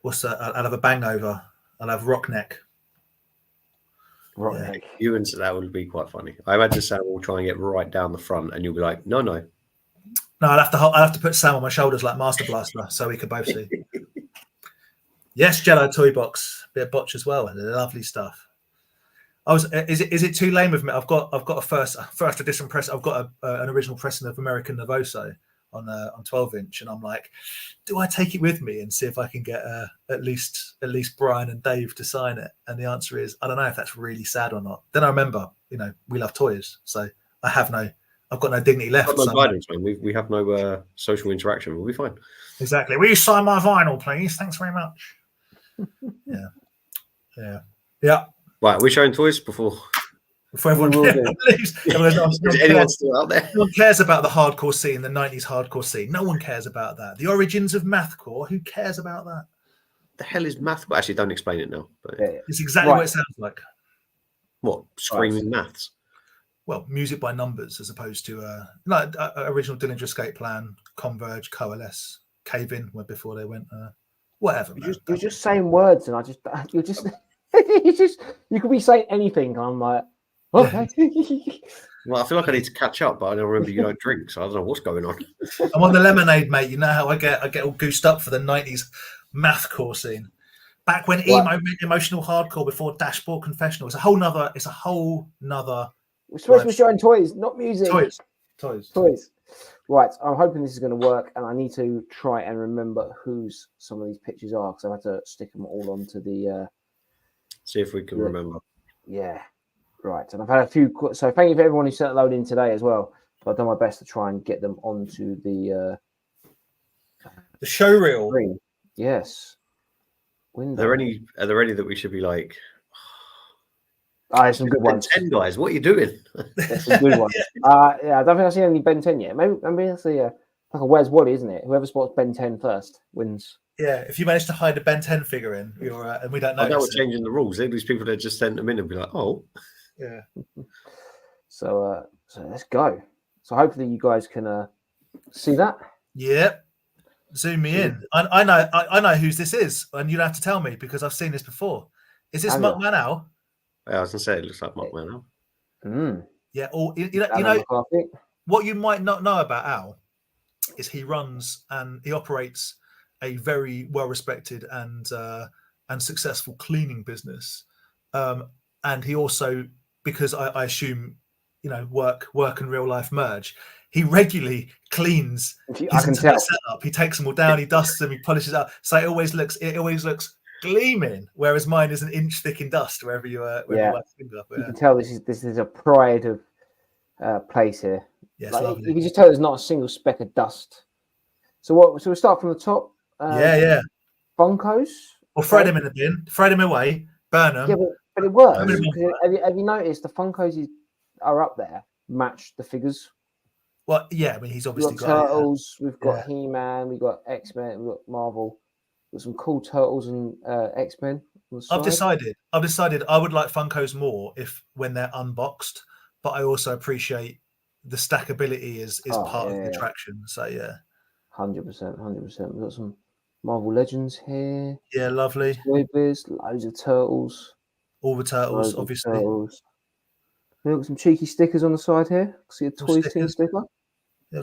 bangover. I'll have Rockneck. Right. Yeah. You and that would be quite funny. I imagine Sam will try and get right down the front, and you'll be like, no. No, I'll have to put Sam on my shoulders like Master Blaster so we can both see. Yes, Jello Toy Box, bit of Botch as well, and lovely stuff. Is it too lame of me? I've got a first edition press. I've got an original pressing of American Nervoso on 12-inch, and I'm like, do I take it with me and see if I can get at least Brian and Dave to sign it? And the answer is, I don't know if that's really sad or not. Then I remember, we love toys, so I've got no dignity left. No guidance, man. We have no social interaction. We'll be fine. Exactly. Will you sign my vinyl, please? Thanks very much. Yeah. Right, we're showing toys before everyone leaves. Is anyone still out there? No one cares about the hardcore scene, the 90s hardcore scene. No one cares about that. The origins of mathcore, who cares about that? The hell is math? Well, actually, don't explain it now. But it's exactly what it sounds like. What? Screaming maths? Well, music by numbers as opposed to original Dillinger Escape Plan, Converge, Coalesce, Cave In, before they went whatever. You're just saying words, and you're just you could be saying anything. And I'm like, okay. Well, I feel like I need to catch up, but I don't remember you don't drink, so I don't know what's going on. I'm on the lemonade, mate. You know how I get all goosed up for the 90s mathcore scene. Back when emo meant emotional hardcore before Dashboard Confessional. It's a whole nother. We're supposed to be showing toys, not music. Toys. Right. I'm hoping this is going to work, and I need to try and remember whose some of these pictures are because I had to stick them all onto the. See if we can remember. Yeah. Right. And I've had a few. So thank you for everyone who sent a load in today as well. I've done my best to try and get them onto the show reel. Screen. Yes. Window. Are there any that we should be like? There's some good ones. Ben 10 guys, what are you doing? There's some good ones. I don't think I've seen any Ben 10 yet. Maybe that's like a Where's Wally, isn't it? Whoever spots Ben 10 first wins. Yeah, if you manage to hide a Ben 10 figure in, you're and we don't know. I know we're changing the rules. These people that just send them in and be like, oh. Yeah. So let's go. So hopefully you guys can see that. Yeah. Zoom me in. I know whose this is, and you don't have to tell me because I've seen this before. Is this Muck Manow? Yeah, I was gonna say it looks like Muck Manow. Yeah, or you know what you might not know about Al is he runs and he operates a very well-respected and successful cleaning business, and he also, because I assume work and real life merge, he regularly cleans his entire setup. He takes them all down, he dusts them, he polishes up, so it always looks gleaming, whereas mine is an inch thick in dust wherever you wipe your finger up. You can tell this is a pride of place here. Yes, you can just tell there's not a single speck of dust. So we'll start from the top. Funkos. Or throw them in the bin, throw them away, burn them. Yeah, but it works. Have you noticed the Funkos are up there, match the figures? Well, yeah, I mean, he's obviously got Turtles, we've got He-Man, we've got X-Men, we've got Marvel. Got some cool Turtles and X-Men. I've decided I would like Funkos more when they're unboxed, but I also appreciate the stackability is part of the attraction. So yeah. 100%. We've got some Marvel Legends here. Yeah, lovely. Loads of Turtles. All the Turtles, obviously. We've got some cheeky stickers on the side here. See a Toys Team sticker.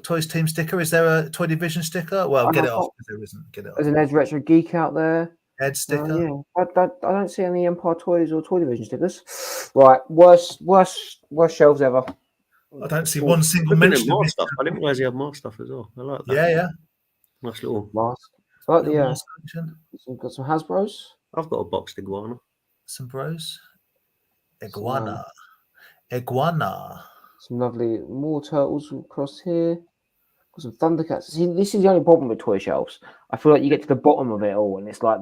Toys Team sticker. Is there a Toy Division sticker? Well, get it off if there isn't. Get it off. There's an Edge Retro Geek out there. Ed sticker. Yeah, I don't see any Empire Toys or Toy Division stickers. Right, worst shelves ever. I don't see one single mention of stuff. I didn't realize he had more stuff as well. I like that. Yeah. Nice little mask. I like the we've got some Hasbros. I've got a boxed iguana. Some bros. Iguana. Some lovely more Turtles across here. Got some Thundercats. See, this is the only problem with toy shelves. I feel like you get to the bottom of it all, and it's like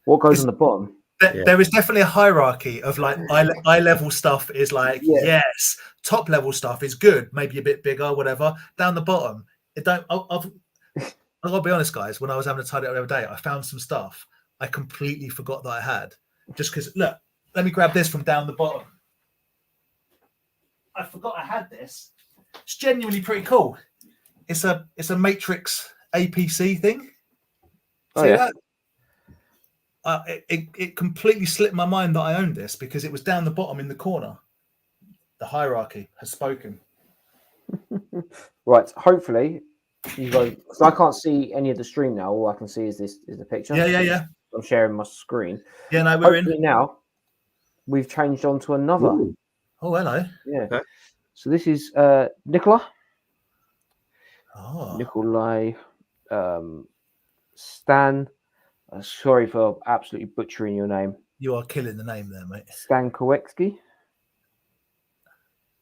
what goes on the bottom. Yeah. There is definitely a hierarchy of like eye level stuff is like Yeah. yes, top level stuff is good, maybe a bit bigger, whatever. Down the bottom, it don't. I've got to be honest, guys. When I was having to tidy up the other day, I found some stuff I completely forgot that I had. Just because, look, let me grab this from down the bottom. I forgot I had this. It's genuinely pretty cool. It's a Matrix APC thing. Oh, See yeah. that? It completely slipped my mind that I owned this because it was down the bottom in the corner. The hierarchy has spoken. Right. Hopefully, you guys. Because I can't see any of the stream now. All I can see is the picture. Yeah. I'm sharing my screen. Yeah, no, we're Hopefully in. now, we've changed on to another. Ooh. Oh, hello. Yeah. Okay. So this is Nicola. Oh, Nikolai. Stan. Sorry for absolutely butchering your name. you are killing the name there, mate. Stan Kowecki.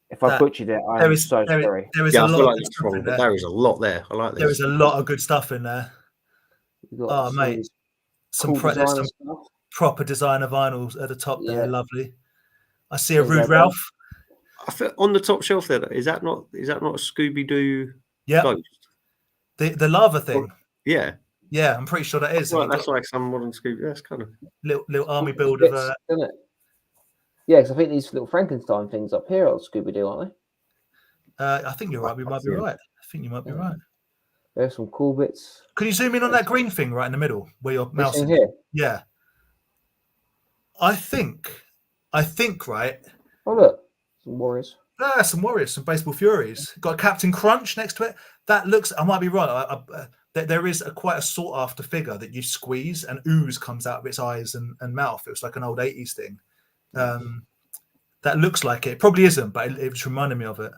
If I That- butchered it, I There am is so there is, sorry. there is Yeah, a I feel lot like of good it's stuff wrong, in but there. there is a lot there. I like There this. is a lot of good stuff in there. We've got Oh, some of mate. this Some, cool there's designer some stuff. proper designer vinyls at the top there. Yeah. Lovely. I see a There you Rude go, Ralph. I feel on the top shelf there. Is that not a Scooby Doo Yeah, ghost? the lava thing. Yeah, Yeah, I'm pretty sure that I is. feel And like you've that's like some modern Scooby. That's kind of little army Cool build bits, of isn't it? Yeah, because I think these little Frankenstein things up here are Scooby Doo, aren't they? I think you're right. We might be Yeah. right. I think you might be right. There's some cool bits. Could you zoom in on that green thing right in the middle where your This mouse thing is? here. Yeah. I think right. Oh look, some warriors. Some Warriors, some Baseball Furies. Got Captain Crunch next to it. That looks. I might be right. There is quite a sought after figure that you squeeze and ooze comes out of its eyes and mouth. It was like an old 80s thing. That looks like it. Probably isn't, but it just reminded me of it.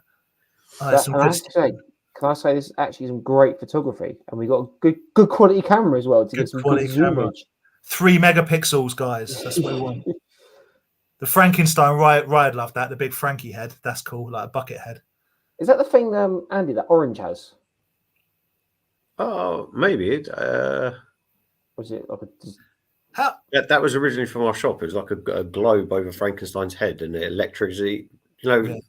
And I have to say, can I say this is actually some great photography, and we got a good quality camera as well to get some quality good camera. zoomage. 3 megapixels, guys. That's what we want. The Frankenstein ride, love that. The big Frankie head. That's cool, like a bucket head. Is that the thing, Andy, that Orange has? oh maybe Was it like a? How? that was originally from our shop. It was like a globe over Frankenstein's head, and the electricity,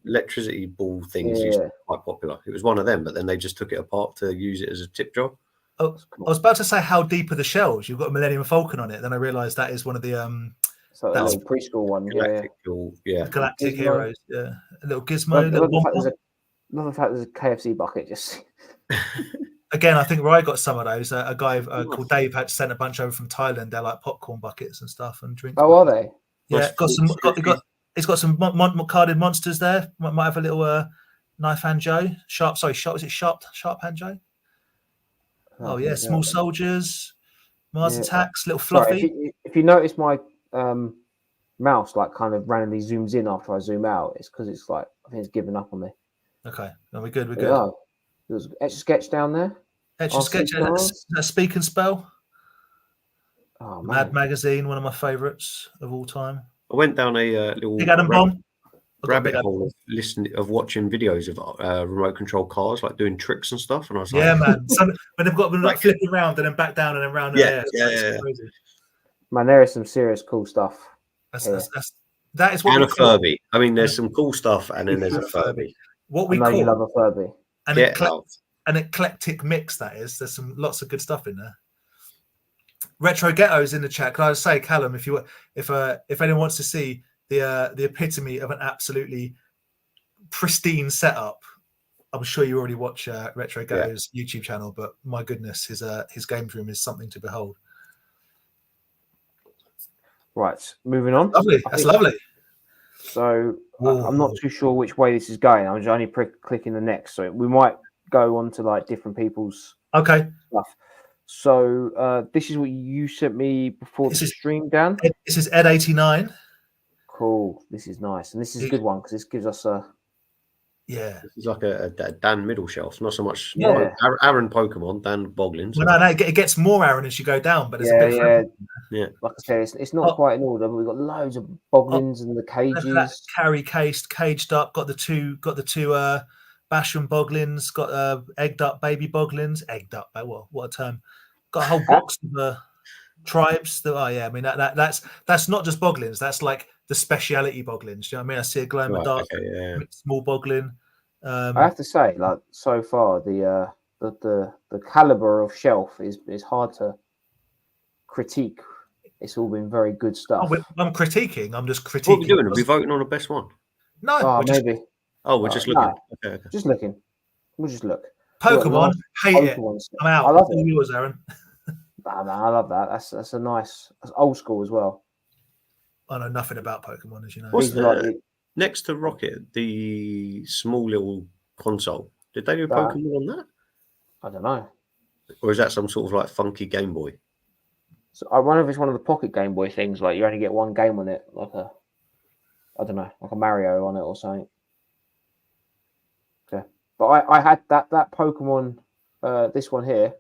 electricity ball things used to be quite popular. It was one of them, but then they just took it apart to use it as a tip job. Oh, I was about to say how deep are the shells? You've got a Millennium Falcon on it. Then I realised that is one of the So that little preschool one, Galactic Gizmo. Heroes. Yeah, a little Gizmo. Little Another fact, there's a KFC bucket. Just again, I think Rye got some of those. A guy called Dave had sent a bunch over from Thailand. They're like popcorn buckets and stuff and drinks. oh, are they? Yeah, Nice. It's got some carded monsters there. Might have a little Knife Hand Joe. Sharp. Was it Sharp Hand Joe? Oh yeah, Small Soldiers, Mars Attacks, little Fluffy. Sorry, if you notice my mouse like kind of randomly zooms in after I zoom out, it's because it's like I think it's given up on me. Okay, no, we're good. We're good. Yeah. There's Etch a Sketch down there. Etch a Sketch, that Speak and Spell. Oh, Mad Magazine, one of my favourites of all time. I went down a little Big Adam Bomb. rabbit hole of watching videos of remote control cars, like doing tricks and stuff. And I was like, yeah, man. When they've got them like flipping around and then back down and then round. Yeah. Crazy. Man, there is some serious cool stuff. That is what and we a Furby. I mean, there's some cool stuff, and then there's a Furby. What we I know you call love a Furby. an eclectic mix. That is. There's lots of good stuff in there. Retro Ghetto's in the chat. Can I just say, Callum, if anyone wants to see the epitome of an absolutely pristine setup, I'm sure you already watch Retro Ghetto's YouTube channel. But my goodness, his games room is something to behold. Right, moving on. Lovely. That's lovely. So I'm not too sure which way this is going. I'm just only clicking the next, so we might go on to like different people's stuff. So this is what you sent me before the stream, Dan. This is Ed89. Cool. This is nice, and this is a good one because this gives us a. Yeah, it's like a Dan middle shelf, not so much. Yeah. Aaron Pokemon, Dan Boglins. Well, no, it gets more Aaron as you go down, but it's a bit. Yeah. Like I said, it's not quite in order, but we've got loads of Boglins and the cages. Carry cased, caged up. Got the two. Basham Boglins. Got egged up baby Boglins. Egged up. Well, what a term. Got a whole box of Tribes. I mean that's not just boglins. That's like the speciality boglins. You know what I mean? I see a glow in the Right, dark, okay, yeah. small boglin. I have to say, like so far, the caliber of shelf is hard to critique. It's all been very good stuff. I'm critiquing. I'm just critiquing. What are we doing? Are we voting on the best one? No, Oh, maybe. We're just looking. No, Okay. just looking. We'll just look. Pokemon, hate it. Pokemon stuff. I'm out. I love All it. yours, Aaron. Nah, man, I love that. That's a nice. That's old school as well. I know nothing about Pokemon, as you know. What's These are like next to Rocket, the small little console? Did they do That- Pokemon on that, I don't know. or is that some sort of like funky Game Boy? So I wonder if it's one of the Pocket Game Boy things. Like you only get one game on it, like I don't know, like a Mario on it or something. Okay, but I had that Pokemon, this one here,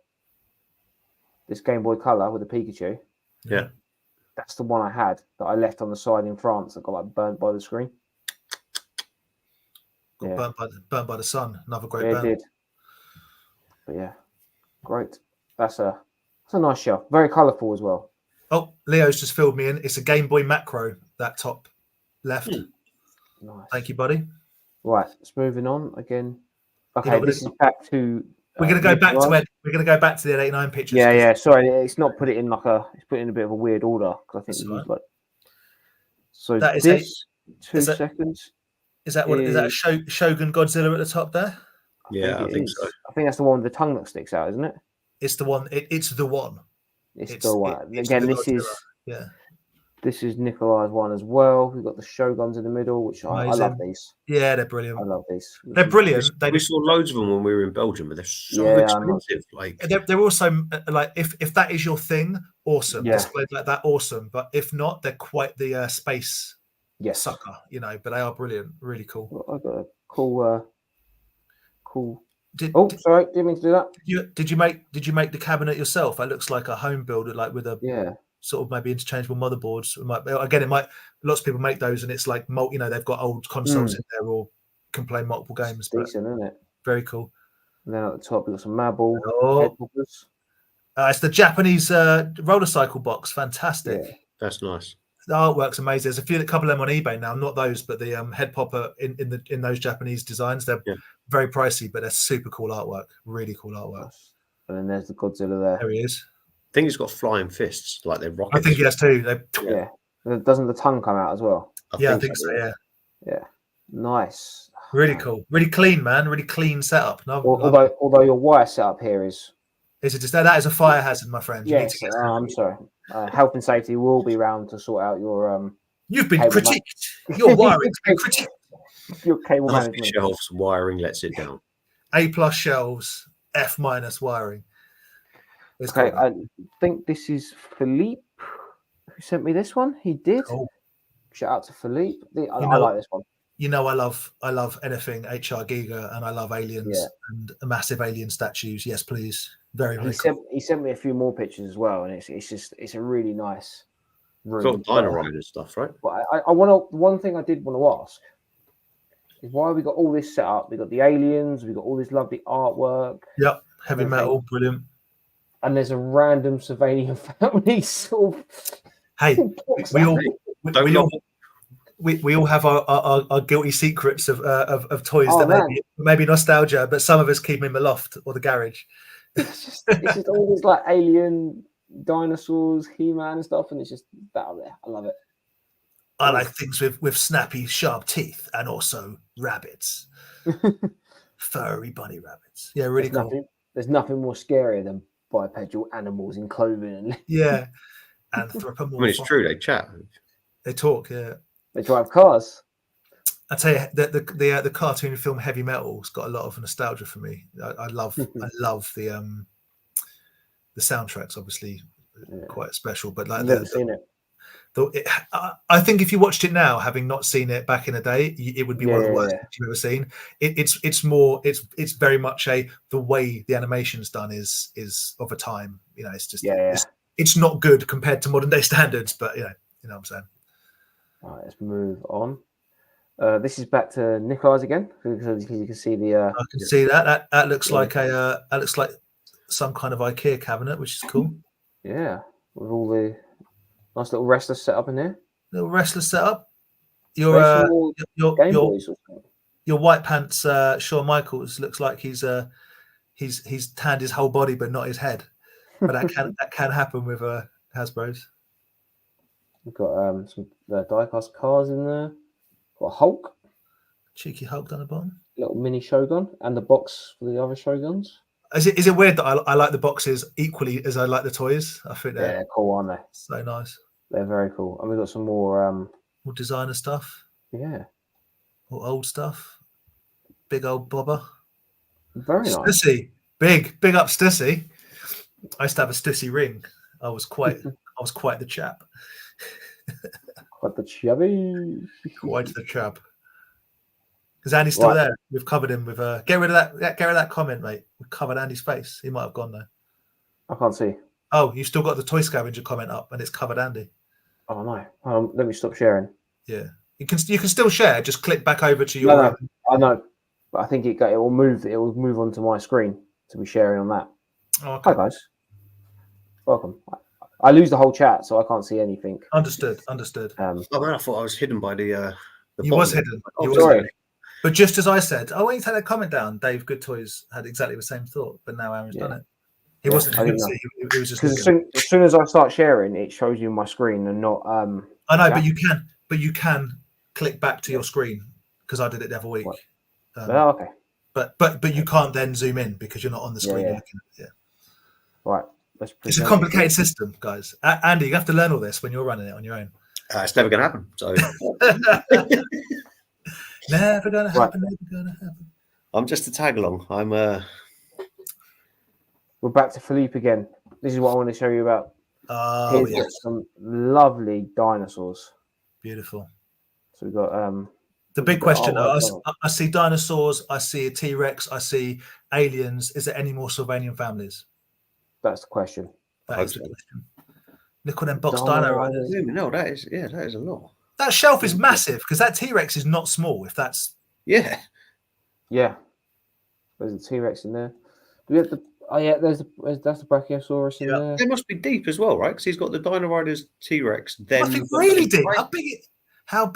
this Game Boy Color with the Pikachu. Yeah. That's the one I had that I left on the side in France that got like burnt by the screen. Got burnt by the sun. Another great Yeah, burn. it did. But yeah, great. That's a nice shelf. Very colourful as well. Oh, Leo's just filled me in. It's a Game Boy Macro, that top left. Nice. Thank you, buddy. Right, it's moving on again. Okay, know, this is back to. We're going to go back to Nikolai. we're going to go back to the 89 pictures. Yeah. Sorry, it's not put it in like a. It's put it in a bit of a weird order because I think That's we all used like. So That is this 2 is that- seconds. Is that what? Is that Shogun Godzilla at the top there? Yeah, I think so. I think that's the one with the tongue that sticks out, isn't it? It's the one. It's the one. It's It's the one. it's Again, the this Godzilla. is Yeah. this is Nikolai's one as well. We've got the Shoguns in the middle, which I love Amazing. these. Yeah, they're brilliant. I love these. They're brilliant. We saw loads of them when we were in Belgium, but they're so Yeah, I know. expensive. Like, They're also like if that is your thing, awesome. Yeah. Displayed like that, awesome. But if not, they're quite the space Yes. sucker, But they are brilliant, really cool. Well, I got a cool. Did, Oh, did, sorry, didn't mean to do that. did you make the cabinet yourself? It looks like a home builder, like with a Yeah. sort of maybe interchangeable motherboards. Lots of people make those, and it's like they've got old consoles in there or can play multiple games. But Decent, isn't it? very cool. And then at the top, we've got some Mabel Oh. head poppers. It's the Japanese roller cycle box. Fantastic. Yeah. that's nice. The artwork's amazing. There's a couple of them on eBay now. Not those, but the head popper in those Japanese designs. They're very pricey, but they're super cool artwork. Really cool artwork. And then there's the Godzilla there. There he is. I think he's got flying fists, like they're rockets. I think he has too. Yeah. And doesn't the tongue come out as well? I think so. Yeah. Yeah. Nice. Really cool. Really clean, man. Really clean setup. Although your wire setup here is. That is a fire hazard, my friend. You need Yes. to get I'm sorry. Health and safety will be round to sort out your You've been cable critiqued. Your wiring's been critiqued. your cable Half the management. shelves wiring lets it down. A+ shelves, F- wiring. It's Okay, cool. I think this is Philippe who sent me this one. He did. Cool. Shout out to Philippe. I know- like this one. I love anything HR Giga, and I love aliens and massive alien statues. Yes, please. Very, very cool. He sent me a few more pictures as well, and it's a really nice room. Got Dynaride and stuff, right? But I want to. One thing I did want to ask is why we got all this set up. We got the aliens. We got all this lovely artwork, Yep, heavy Okay. metal, brilliant. and there's a random Sylvanian family sort of. Hey, box we all Don't we love all we all have our guilty secrets of toys Oh, that man. maybe nostalgia, but some of us keep them in the loft or the garage. it's just all these like alien dinosaurs, He-Man and stuff, and it's just that up there. I love it. I like things with snappy, sharp teeth and also rabbits, furry bunny rabbits. Yeah, really cool. There's nothing more scarier than bipedal animals in clothing, and Yeah, I mean, it's anthropomorphic. true. They chat. They talk. Yeah, they drive cars. I tell you, the cartoon film Heavy Metal's got a lot of nostalgia for me. I love the soundtracks. Obviously, quite special. But like I've never seen it. I think if you watched it now, having not seen it back in the day, it would be one of the worst things you've ever seen. It's very much the way the animation's done is of a time. It's just it's not good compared to modern day standards, but you know what I'm saying. All right, let's move on. This is back to Nikolai's again because you can see the. I can see that. That looks like some kind of IKEA cabinet, which is cool. Yeah, with all the nice little wrestlers set up in there. Little wrestler setup. There's some Your more your Game your Boys or something. your white pants Shawn Michaels looks like he's tanned his whole body but not his head. But that can happen with Hasbro's. We've got some die-cast cars in there. Got a Hulk, Cheeky Hulk down the bottom. little mini Shogun, and the box for the other Shoguns. Is it weird that I like the boxes equally as I like the toys? I think they're Yeah, cool, aren't they? so nice. They're very cool. And we've got some more. More designer stuff, Yeah, or old stuff. Big old bobber. very nice. Stussy. Big up Stussy. I used to have a Stussy ring. I was quite the chap. Quite the chubby. Quite the chap. Is Andy still there? We've covered him with get rid of that comment, mate. We've covered Andy's face. He might have gone though. I can't see. Oh, you've still got the Toy Scavenger comment up and it's covered Andy. Oh no. Let me stop sharing. Yeah. You can still share, just click back over to your No, I know. But I think it will move onto my screen to be sharing on that. Oh, okay. Hi guys. Welcome. I lose the whole chat, so I can't see anything. Understood. Oh man, I thought I was hidden by the You was hidden. Oh, You was sorry. hidden. But just as I said, when you take that comment down, Dave Good Toys had exactly the same thought, but now Aaron's done it. He wasn't. I He didn't was just. Because as soon as I start sharing, it shows you my screen and not. I know, but you can click back to your screen because I did it the other week. Okay. But you can't then zoom in because you're not on the screen. Yeah. Looking at it. Right. It's a complicated system, guys. Andy, you have to learn all this when you're running it on your own. it's never going to happen. So Never gonna happen. Never gonna happen. I'm just a tag along. I'm We're back to Philippe again. This is what I want to show you about. Oh, Here's yes. some lovely dinosaurs. Beautiful. So we've got The big question, oh, I see dinosaurs, I see a T-Rex, I see aliens. Is there any more Sylvanian families? that's the question. That is the question. Look at them box Dino dino Riders. riders. no, that is a lot. That shelf is massive because that T-Rex is not small. If that's Yeah. Yeah. There's a T-Rex in there. Do we have the? Oh yeah, that's the Brachiosaurus in there. They must be deep as well, right? Because he's got the Dino Riders, T-Rex. Then I think really deep. How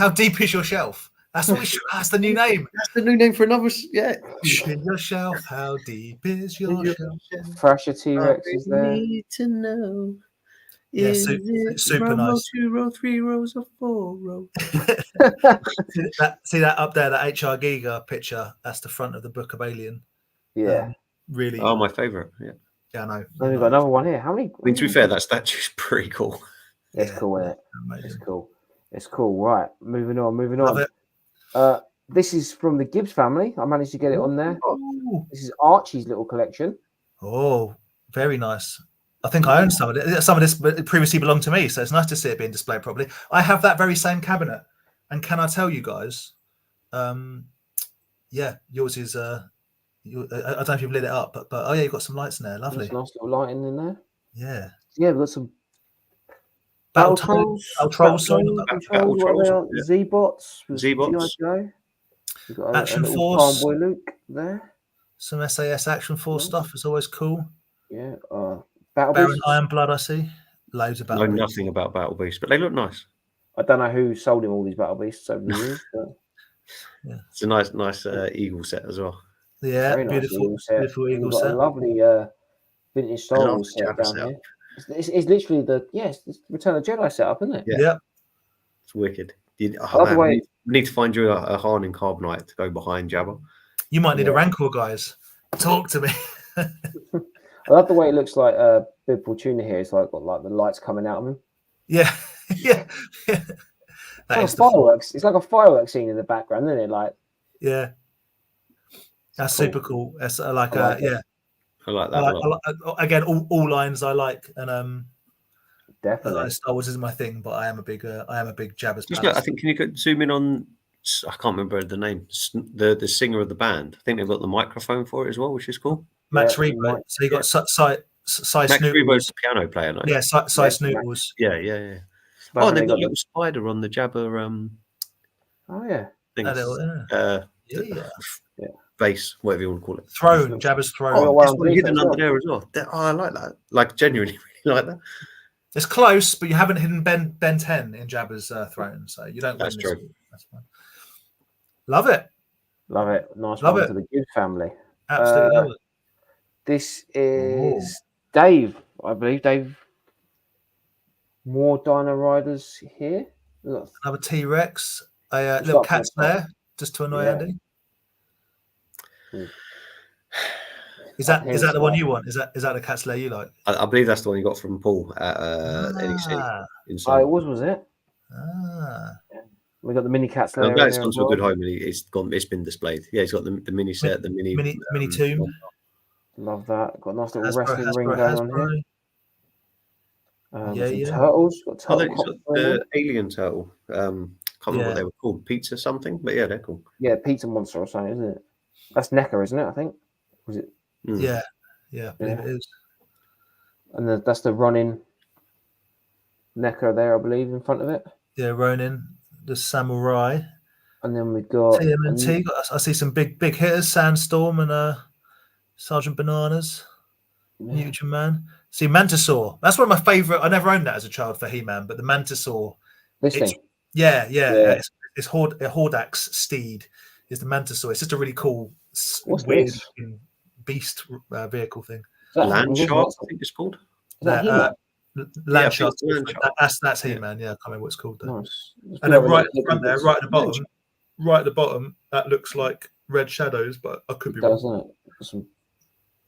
deep is your shelf? That's what we should. That's the new name. That's the new name for another. Yeah. Deep in your shelf. How deep is your shelf? Thrasher T-Rex is there. Need to know. Yeah, Is it's it super one nice. row, 2 row, 3 rows, or 4 rows? See that up there, that HR Giga picture? That's the front of the Book of Alien. Yeah. Really. Oh, my favourite. Yeah. Yeah, I know. Then we've got another one here. How many? I mean, to be fair, that statue's pretty cool. It's Yeah. cool, isn't it? Amazing. It's cool. It's cool. Right. Moving on. Love it. This is from the Gibbs family. I managed to get it on there. Ooh. This is Archie's little collection. Oh, very nice. I think I own some of it. Some of this previously belonged to me, so it's nice to see it being displayed properly. I have that very same cabinet, and can I tell you guys? Yeah, yours is. I don't know if you've lit it up, but oh yeah, you've got some lights in there. Lovely. There's a nice little lighting in there. Yeah. Yeah, we've got some Battle Trolls. Trolls, sorry, not Battle Trolls, yeah. Z-Bots. with Z-Bots. G.I. Joe. We've got Action a little Force. Farm Boy Luke there. Some SAS Action Force stuff is always cool. Yeah. Battle Baron Beasts. Iron Blood, I see. Loads of I Battle know Beasts. nothing about Battle Beast, but they look nice. I don't know who sold him all these Battle Beasts over the years. But It's a nice eagle set as well. Yeah, very nice beautiful, eagle set. beautiful We've eagle got set. a lovely vintage Star love Wars the set Jabba down setup. here. It's literally it's the Return of the Jedi setup, isn't it? Yeah. Yep. It's wicked. By the way- we need to find you a Han in Carbonite to go behind Jabba. You might need a Yeah. Rancor, guys. Talk to me. I love the way it looks like Bib Fortuna here. It's like got like the lights coming out of him. Yeah, yeah. That It's like, is a the fireworks. It's like a fireworks scene in the background, isn't it? Like yeah. That's cool. super cool. That's like, I like it. yeah. I like that a lot. Again, all lines I like, and definitely. Star Wars isn't my thing, but I am a big Jabba's Just Palace. look, I think, can you zoom in on? I can't remember the name. The singer of the band. I think they've got the microphone for it as well, which is cool. Max Yeah, Rebo. Mike- So you got Cy Max Rebo's Snootles. the piano player, no? Yeah, Cy Yeah, Snootles. Yeah. But Oh, and they they've got a got little spider on the Jabba oh yeah. thing. That little, yeah. Base, whatever you want to call it. Throne, Jabba's throne. Oh, Oh, well, there's one underneath hidden as under well. there as well. I like that. Like genuinely really like that. It's close, but you haven't hidden Ben 10 in Jabba's throne, so you don't That's win this. true. That's fine. Love it. Love it. Nice Love one it. to the Good family. Absolutely love it. This is Dave, I believe. Dave, more Dino Riders here. Look, Another T-Rex, a It's little got cat that snare, just to annoy Yeah. Andy. Hmm. Is Up that here is that as the one well. you want? Is that the cat snare you like? I believe that's the one you got from Paul at NEC. Ah, In Oh, it Seoul. was it? ah. We got the mini cat I'm slayer glad in it's there gone as to a well. good home and it's been displayed. Yeah, he's got the mini set, the Mini tomb. Love that. Got a nice little Hasbro, wrestling ring Hasbro, going on here. Hasbro. Yeah, Some yeah. turtles. Got Oh, turtle he's cops got going on. the alien turtle. Can't remember what Yeah. they were called. Pizza something, but yeah, they're cool. Yeah, pizza monster or something, isn't it? That's NECA, isn't it? I think. Was it? Mm. Yeah, I believe Yeah. it is. And that's the running NECA there, I believe, in front of it. Yeah, Ronin, the samurai. And then we've got TMNT. I see some big hitters, Sandstorm and Sergeant Bananas, Mutant Man. See, Mantisaur. That's one of my favorite. I never owned that as a child for He-Man, but the Mantisaur. this It's thing. yeah. Yeah. It's Hordax Steed is the Mantisaur. It's just a really cool, What's weird this? beast vehicle thing. Is that Land He-Man? Shark, I think it's called. Is that He-Man? Land I Shark. think it's Land Shark. That's Yeah. He-Man. Yeah, I can't remember what it's called though. Nice. And then right at the front there, right at the bottom, that looks like Red Shadows, but I could be wrong. Doesn't it? Some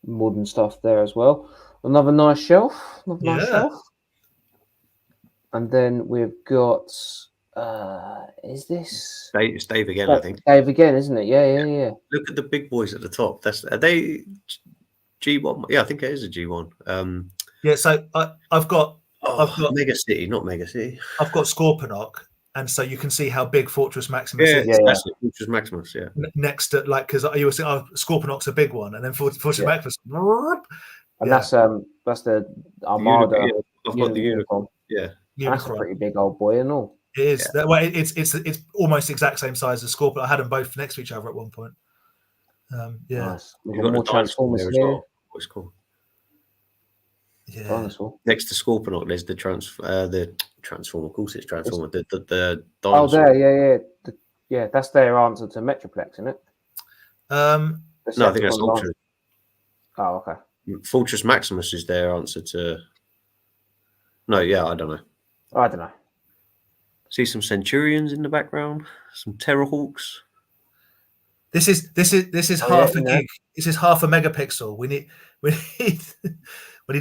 modern stuff there as well. Another nice shelf. And then we've got is this It's Dave again, I think. Dave again, isn't it? Yeah. Look at the big boys at the top. Are they G1? Yeah, I think it is a G1. Yeah, so I've got Mega City, not Mega City. I've got Scorponok, and so you can see how big Fortress Maximus is. That's it, Fortress Maximus. Yeah, next to because you were saying, Scorponok's a big one, and then Fortress Maximus. And that's the Armada. I've got the Unicorn. Yeah, that's a pretty big old boy, and all. It is. Yeah. Well, it's almost the exact same size as Scorponok. I had them both next to each other at one point. Yeah, nice. You've got more Transformers there as well. What's cool. Yeah. Dinosaur. Next to Scorponok, there's the Transformer. Of course, it's Transformer. The dinosaur. Oh, there, yeah. That's their answer to Metroplex, isn't it? No, I think that's Ultra. Oh, okay. Fortress Maximus is their answer to. No, yeah, I don't know. I don't know. See some Centurions in the background, some Terrorhawks. This is half a gig. This is half a megapixel. We need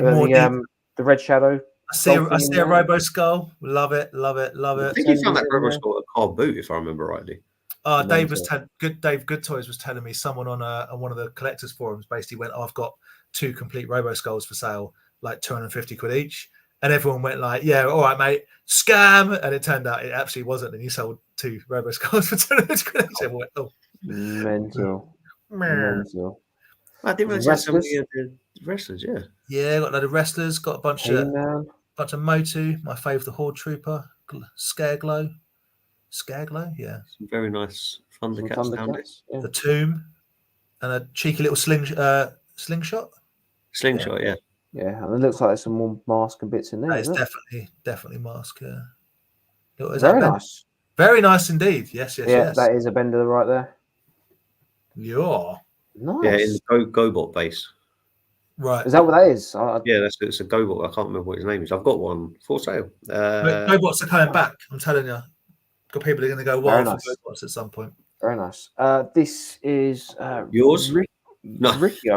more. The Red Shadow. I see a Robo Skull. Love it. I think you found that Robo Skull at Car Boot, if I remember rightly. Dave Good Toys was telling me someone on one of the collectors forums basically went, I've got 2 complete Robo Skulls for sale, like 250 quid each. And everyone went like, yeah, all right, mate, scam. And it turned out it actually wasn't. And he sold 2 Robo Skulls for 250 quid each. Went, Mental. I didn't realize so many of the wrestlers, yeah. Yeah, got a load of wrestlers, got a bunch of Motu, my favourite, the Horde Trooper, Scareglow, yeah. Some very nice Thundercats down there. Yeah. The Tomb, and a cheeky little slingshot. Slingshot, yeah. Yeah, and it looks like there's some more mask and bits in there. It's definitely mask, yeah. Very nice. Very nice indeed. Yes. Yeah, that is a Bender right there. Yeah. Nice. Yeah, in the GoBot base. Right. Is that what that is? Yeah, it's a GoBot. I can't remember what his name is. I've got one for sale. GoBots are coming back. I'm telling you. Got people are going to go wild for GoBots at some point. Very nice. This is yours? No. Ricky,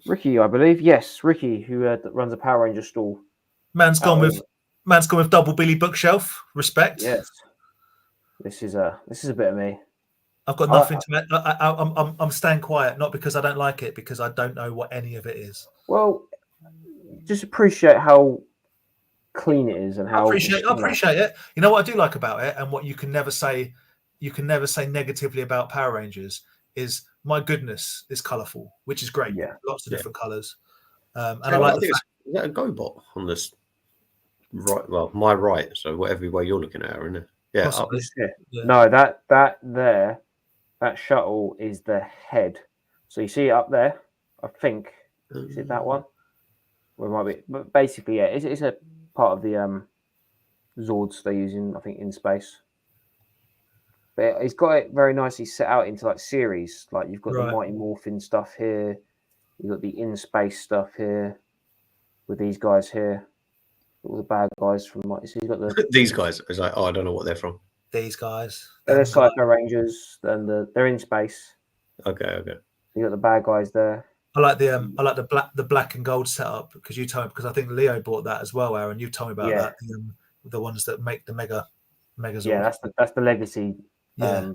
Ricky, I believe. Yes, Ricky, who runs a Power Ranger stall. Man's gone with double Billy bookshelf. Respect. Yes. This is a bit of me. I've got nothing to. I'm staying quiet, not because I don't like it, because I don't know what any of it is. Well, just appreciate how clean it is and how I appreciate it. You know what I do like about it, and what you can never say negatively about Power Rangers is, my goodness, it's colourful, which is great. Yeah, lots of different colours. And I like is that a GoBot on this right? Well, my right. So whatever way you're looking at her, isn't it? Yeah. No, that shuttle is the head. So you see it up there. I think is it that one? Or it might be, but basically, yeah, it's a part of the Zords they're using, I think, in space. But he's got it very nicely set out into like series. Like you've got the Right. Mighty Morphin stuff here, you've got the in space stuff here with these guys here, all the bad guys from Mighty. So you've got the These guys, it's like, oh, I don't know what they're from. These guys. they're them Psycho guys. Rangers, and they're in space. Okay. You got the bad guys there. I like the black and gold setup because you told me, because I think Leo bought that as well, Aaron. You told me about that. The ones that make the Megazord. Yeah, that's the legacy Yeah.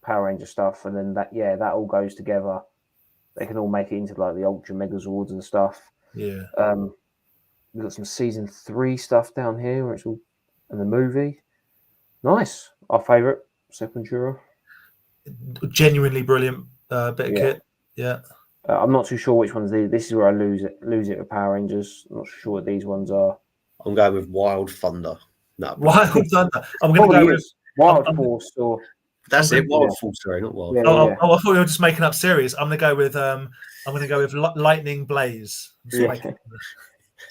Power Ranger stuff, and then that all goes together. They can all make it into like the Ultra Megazords and stuff. Yeah. We've got some season 3 stuff down here, which will in the movie. Nice, our favorite Sepultura. Genuinely brilliant bit of kit. Yeah. I'm not too sure which ones these. This is where I lose it with Power Rangers. I'm not sure what these ones are. I'm going with Wild Thunder. No, Wild Thunder. I'm going to Probably go with. is. Wild I'm- Force or that's I'm it. gonna- Wild Force, sorry, not Wild. Yeah. Oh, I thought you were just making up series. I'm going to go with Lightning Blaze. I'm just Yeah. making-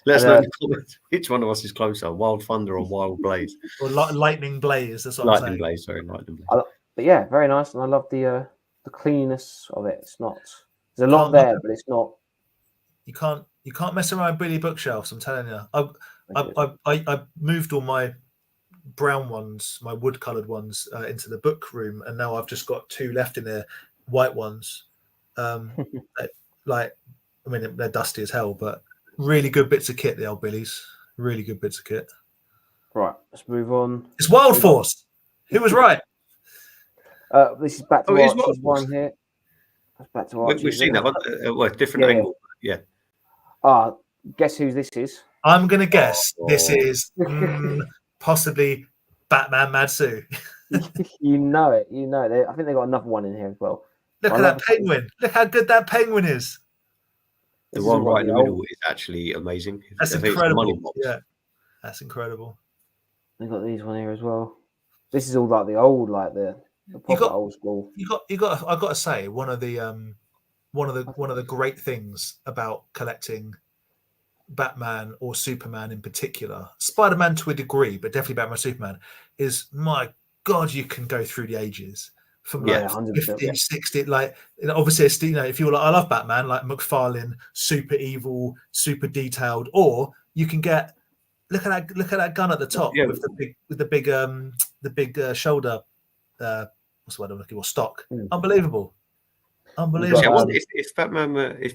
Let us And, know in the comments which one of us is closer, Wild Thunder or Wild Blaze. or Lightning Blaze. That's what I'm Lightning saying. Blaze, sorry, Lightning Blaze. But yeah, very nice, and I love the cleanness of it. It's not. There's a lot there, but it's not. You can't mess around with Billy bookshelves. I'm telling you. I moved all my brown ones, my wood coloured ones, into the book room, and now I've just got 2 left in there, white ones. They're dusty as hell, but really good bits of kit. The old Billies, really good bits of kit. Right, let's move on. It's Wild Force. Who was right? This is back to Oh, it is Archie's Wild Force. one here. That's back to Archie's. We've seen that one. Well, different Yeah. angle. Yeah. Guess who this is? I'm gonna guess this Oh. is possibly Batman Mad Sue. You know it. I think they got another one in here as well. Look I at love that penguin. Look how good that penguin is. The This is one what right in the the middle old- is actually amazing. That's I think it's the money incredible. box. Yeah, that's incredible. They got these one here as well. This is all like the old, like the proper got- old school. You got. I got to say, one of the great things about collecting Batman or Superman in particular, Spider-Man to a degree, but definitely Batman, Superman, is my God, you can go through the ages from like 100%, 50, 60. Like, obviously, if you're like, I love Batman, like McFarlane, super evil, super detailed, or you can get look at that gun at the top Yeah. with the big shoulder. What's the word I'm looking for? Stock. Unbelievable. Yeah, got, I wonder if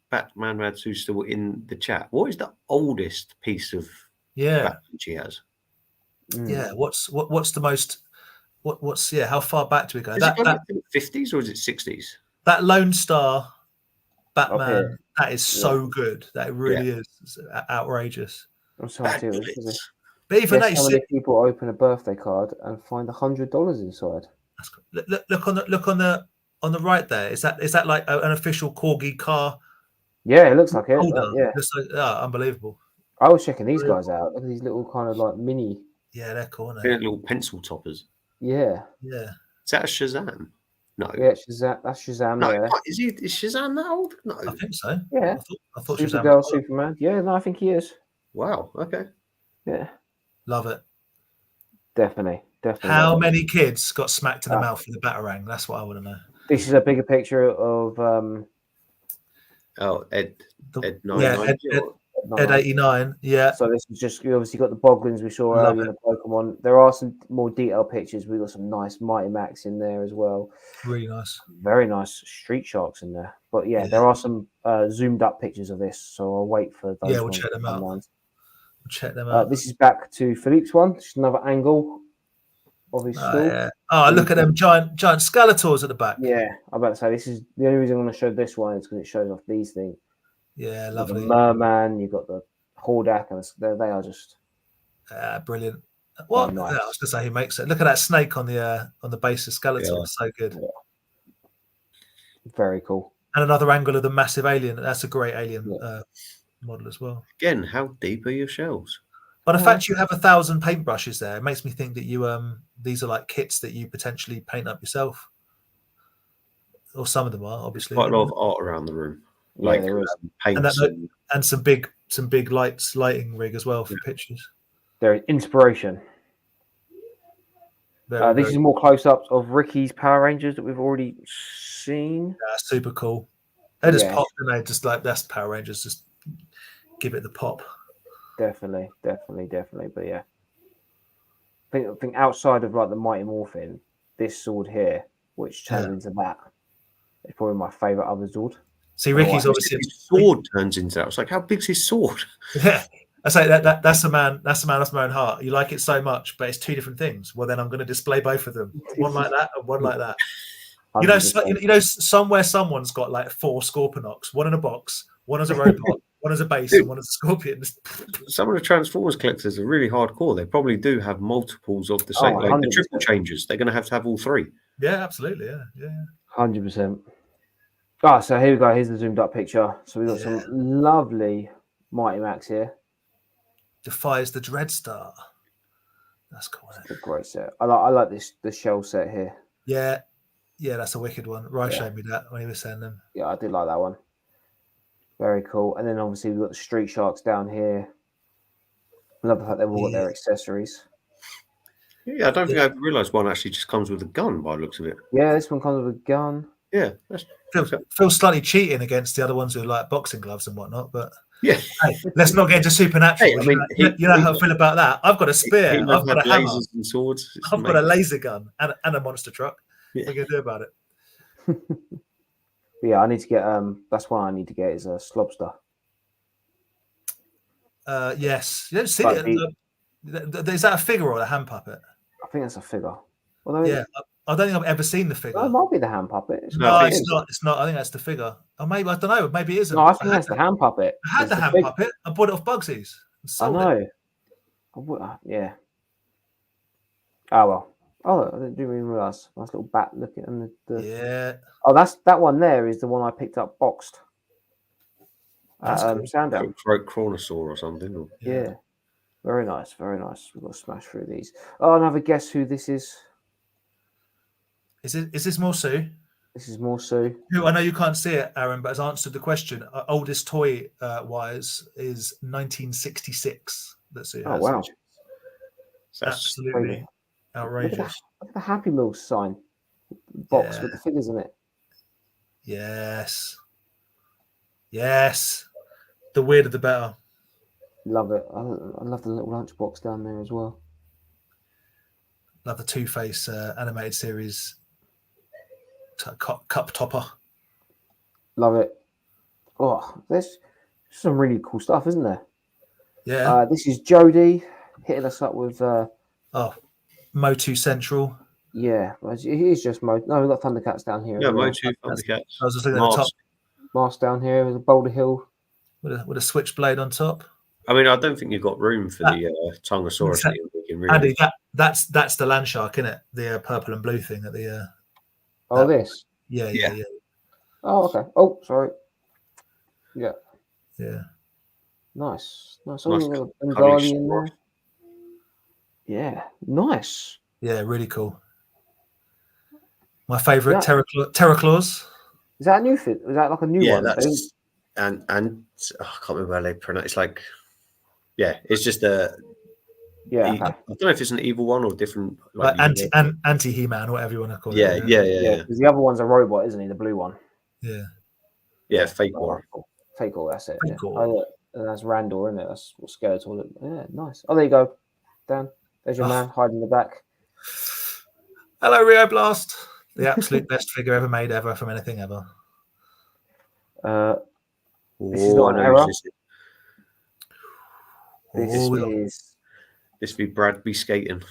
Batman Mad Sue's still in the chat. What is the oldest piece of Batman she has? Yeah. What's the most? What's how far back do we go? Is it going to the 50s or is it 60s? That Lone Star Batman, Okay. that is so good. That really is. It's outrageous. I'm sorry to Bad hear this. bullets. But even Guess they how many people open a birthday card and find $100 inside? look on the right there. Is that like an official Corgi car Yeah, it looks like it. holder? Yeah, Looks like, unbelievable. I was checking these guys out. Look at these little kind of like mini. Yeah, they're cool. Aren't They're they? little pencil toppers. Yeah, Yeah. Is that a Shazam? No. yeah. Shazam. That's Shazam. No, Yeah, is Shazam that old? No. I think so. yeah. I thought she was Supergirl, Superman. Yeah, no, I think he is. Wow. Okay. Yeah, Love it. definitely. How many kids got smacked in the mouth with a batarang? That's what I want to know. This is a bigger picture of Oh, Ed Ed 990 or- Ed 89. Yeah. So this is just, you obviously got the Boglins we saw Love earlier in the Pokemon. There are some more detailed pictures. We've got some nice Mighty Max in there as well. Really nice. Very nice Street Sharks in there. But yeah, there are some zoomed up pictures of this. So I'll wait for those. Yeah, we'll ones check to them come out. round. Check them out. This is back to Philippe's one. Just another angle of his stool. Yeah. Oh, look at them giant Skeletors at the back. Yeah, I'm about to say this is the only reason I'm going to show this one is because it shows off these things. Yeah, You've got lovely. The Merman, you've got the Hordak, and they are just Brilliant. Well, nice. yeah, I was going to say who makes it. Look at that snake on the base of Skeletor. Yeah. So good. very cool. And another angle of the massive alien. That's a great alien Yeah. model as well. Again, how deep are your shelves? But the fact you have 1,000 paintbrushes there makes me think that you these are like kits that you potentially paint up yourself, or some of them are obviously. Quite a lot of art around the room, Yeah, like there is. paints. And some big some big lighting rig as well for pictures. There is inspiration. This is more close-ups of Ricky's Power Rangers that we've already seen. Super cool. They just pop, and they just like that's Power Rangers. Just give it the pop. Definitely. But yeah, I think outside of like the Mighty Morphin, this sword here, which turns into that, is probably my favorite other Zord. See, Ricky's obviously his sword turns into that. It's like, how big's his sword? Yeah. I say that's a man after my own heart. You like it so much, but it's two different things. Well, then I'm going to display both of them. One like that and one like that. 100%. You know, somewhere someone's got like 4 Scorponok's, one in a box, one as a robot, one as a base, and one as a scorpion. Some of the Transformers collectors are really hardcore. They probably do have multiples of the same, like the triple changes. They're going to have all 3. Yeah, absolutely. Yeah. 100%. So here we go. Here's the zoomed up picture. So we've got some lovely Mighty Max here. Defies the Dreadstar. That's cool. It's a great set. I like the shell set here. Yeah, that's a wicked one. Roy showed me that when he was saying them. Yeah, I did like that one. Very cool. And then obviously we've got the Street Sharks down here. I love the fact they've all got their accessories. Yeah, I don't think I realised one actually just comes with a gun by the looks of it. Yeah, this one comes with a gun. Yeah. Feels slightly cheating against the other ones with like boxing gloves and whatnot, but yeah. Hey, let's not get into supernatural. Hey, I mean, you know how I feel about that. I've got a spear. I've got a hammer. Lasers and swords. I've got a laser gun and a monster truck. Yeah. What are you going to do about it? Yeah, I need to get that's one I need to get is a Slobster. Yes. You don't see it. Is that a figure or a hand puppet? I think that's a figure. Although I don't think I've ever seen the figure. It might be the hand puppet. No, it's not. It's not. I think that's the figure. Or maybe I don't know. Maybe it isn't. No, I think that's the hand puppet. I had the hand puppet. I bought it off Bugsy's. I know. Yeah. Oh well. Oh, I didn't even realise. Nice little bat looking and Yeah. Oh, that one there is the one I picked up boxed. Sandown. Chronosaur or something. Or... Yeah. Very nice. Very nice. We've got to smash through these. Oh, another guess who this is. Is this Morsu? This is Morsu. Who I know you can't see it, Aaron, but has answered the question. Oldest toy wise is 1966. That's it. Oh wow! Absolutely outrageous. Look at the Happy Meal sign box with the figures in it. Yes. The weirder the better. Love it. I love the little lunchbox down there as well. Love the Two-Face animated series cup topper. Love it. Oh, there's some really cool stuff, isn't there? Yeah. This is Jody hitting us up with. Motu Central. Yeah, it is just Motu. No, we've got Thundercats down here. Yeah, Motu, Thundercats. I was just looking at the top. Mast down here with a Boulder Hill. With a switchblade on top. I mean, I don't think you've got room for the Tongosaurus. Andy, that's the land shark, isn't it? The purple and blue thing at the. This. Yeah. Oh, okay. Oh, sorry. Yeah. Nice. Oh, in there. Yeah, nice. Yeah, really cool. My favourite, Terraclaws. Is that a new fit? Is that like a new one? That's and I can't remember how they pronounce. It's like, it's just a. Yeah, I don't know if it's an evil one or different. Like anti He-Man, whatever you want to call it. Yeah. Because the other one's a robot, isn't he? The blue one. Yeah, Fake War. Fake War, that's it. Fake War. And that's Randall, isn't it? That's what Skeletor look. Yeah, nice. Oh, there you go, Dan. There's your man hiding in the back. Hello, Rio Blast. The absolute best figure ever made from anything ever. This is not an error. This be Bradby skating.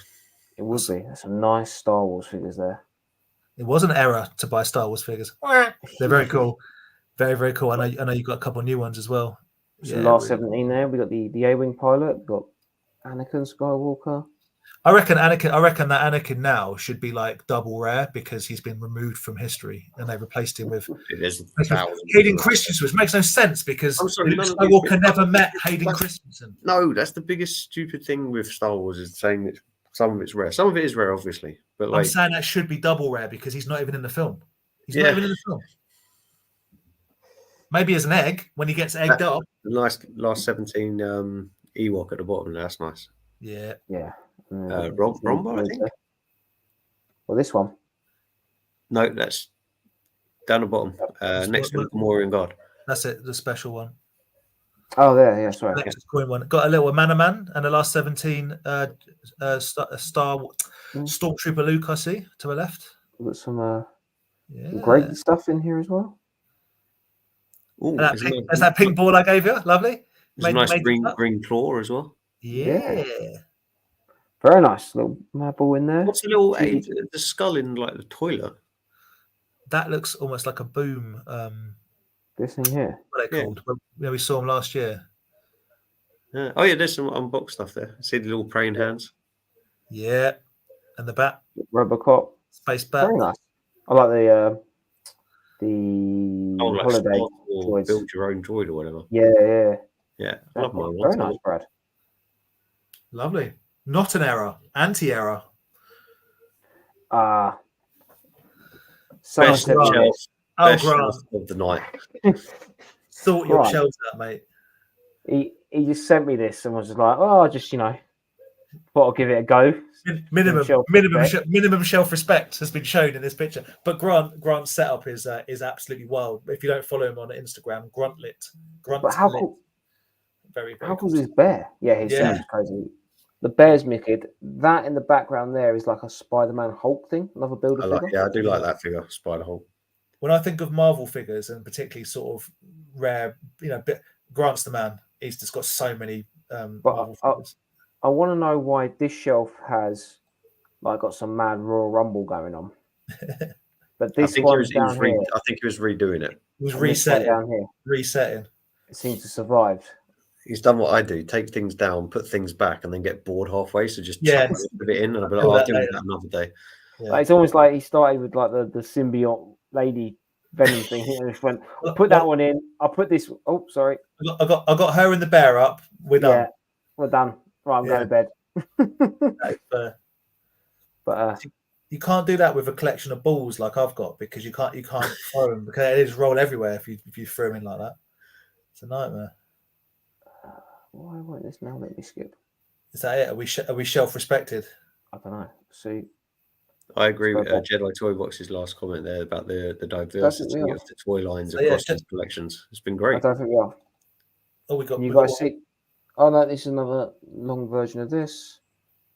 It would be. That's some nice Star Wars figures there. It was an error to buy Star Wars figures. They're very cool. Very, very cool. I know you've got a couple of new ones as well. So last 17 there. We got the A-Wing pilot. We've got Anakin Skywalker. I reckon that Anakin now should be like double rare because he's been removed from history and they replaced him with Hayden Christensen, which makes no sense because Skywalker never met Hayden Christensen. No, that's the biggest stupid thing with Star Wars is saying that some of it's rare. Some of it is rare, obviously, but I'm saying that should be double rare because he's not even in the film. He's not even in the film. Maybe as an egg when he gets egged up. Nice last 17 Ewok at the bottom. That's nice. Yeah. Rombo, I think. Well, this one. No, that's down the bottom. Next to the Gamorrean guard. That's it. The special one. Oh, there. Yeah, sorry. Next coin one. Got a little Man and the last 17 Stormtrooper Luke. I see to the left. We've got some great stuff in here as well. Ooh, there's that pink ball I gave you. Lovely. There's a nice green claw as well. Yeah. Very nice little mad ball in there. What's the little the skull in like the toilet? That looks almost like a boom. This thing here. What are they called? We saw them last year. Yeah. Oh yeah, there's some unboxed stuff there. See the little praying hands. Yeah, and the bat. Robocop. Space bat. Very nice. I like the like holiday or build your own droid or whatever. Yeah. I love my Very nice, Brad. Lovely. Not an error. Anti-error. Best shelf. Grant. Shelf of the night. Sort your shelves out, mate. He just sent me this and was just like, oh, just thought I'll give it a go. Minimum shelf respect has been shown in this picture. But Grant's setup is absolutely wild. If you don't follow him on Instagram, Gruntlit. But how cool? Very, very how cool is his bear? Yeah, his sounds crazy. The bear's wicked. That in the background there is like a Spider-Man Hulk thing. Another builder figure. Yeah, I do like that figure, Spider Hulk. When I think of Marvel figures and particularly sort of rare, Grant's the man. He's just got so many Marvel figures. I want to know why this shelf has got some mad Royal Rumble going on. But this one's down here. I think he was redoing it. He was resetting down here. Resetting. It seems to survive. He's done what I do: take things down, put things back, and then get bored halfway. So just chuck a bit in, and I'll be like, "I'll do that another day." Yeah. It's almost like he started with the symbiote lady Venom thing. He just went, "I'll put that one in. I'll put this." Oh, sorry. I got her and the bear up. We're done. Yeah, we're done. Right, I'm going to bed. But you can't do that with a collection of balls like I've got because you can't throw them because they just roll everywhere if you throw them in like that. It's a nightmare. Why won't this now let me skip? Is that it? Are we shelf respected? I don't know. See, I agree with Jedi Toy Box's last comment there about the diversity of the toy lines across the collections. It's been great. I don't think we are. Oh, we got. You guys see? Oh no, this is another long version of this.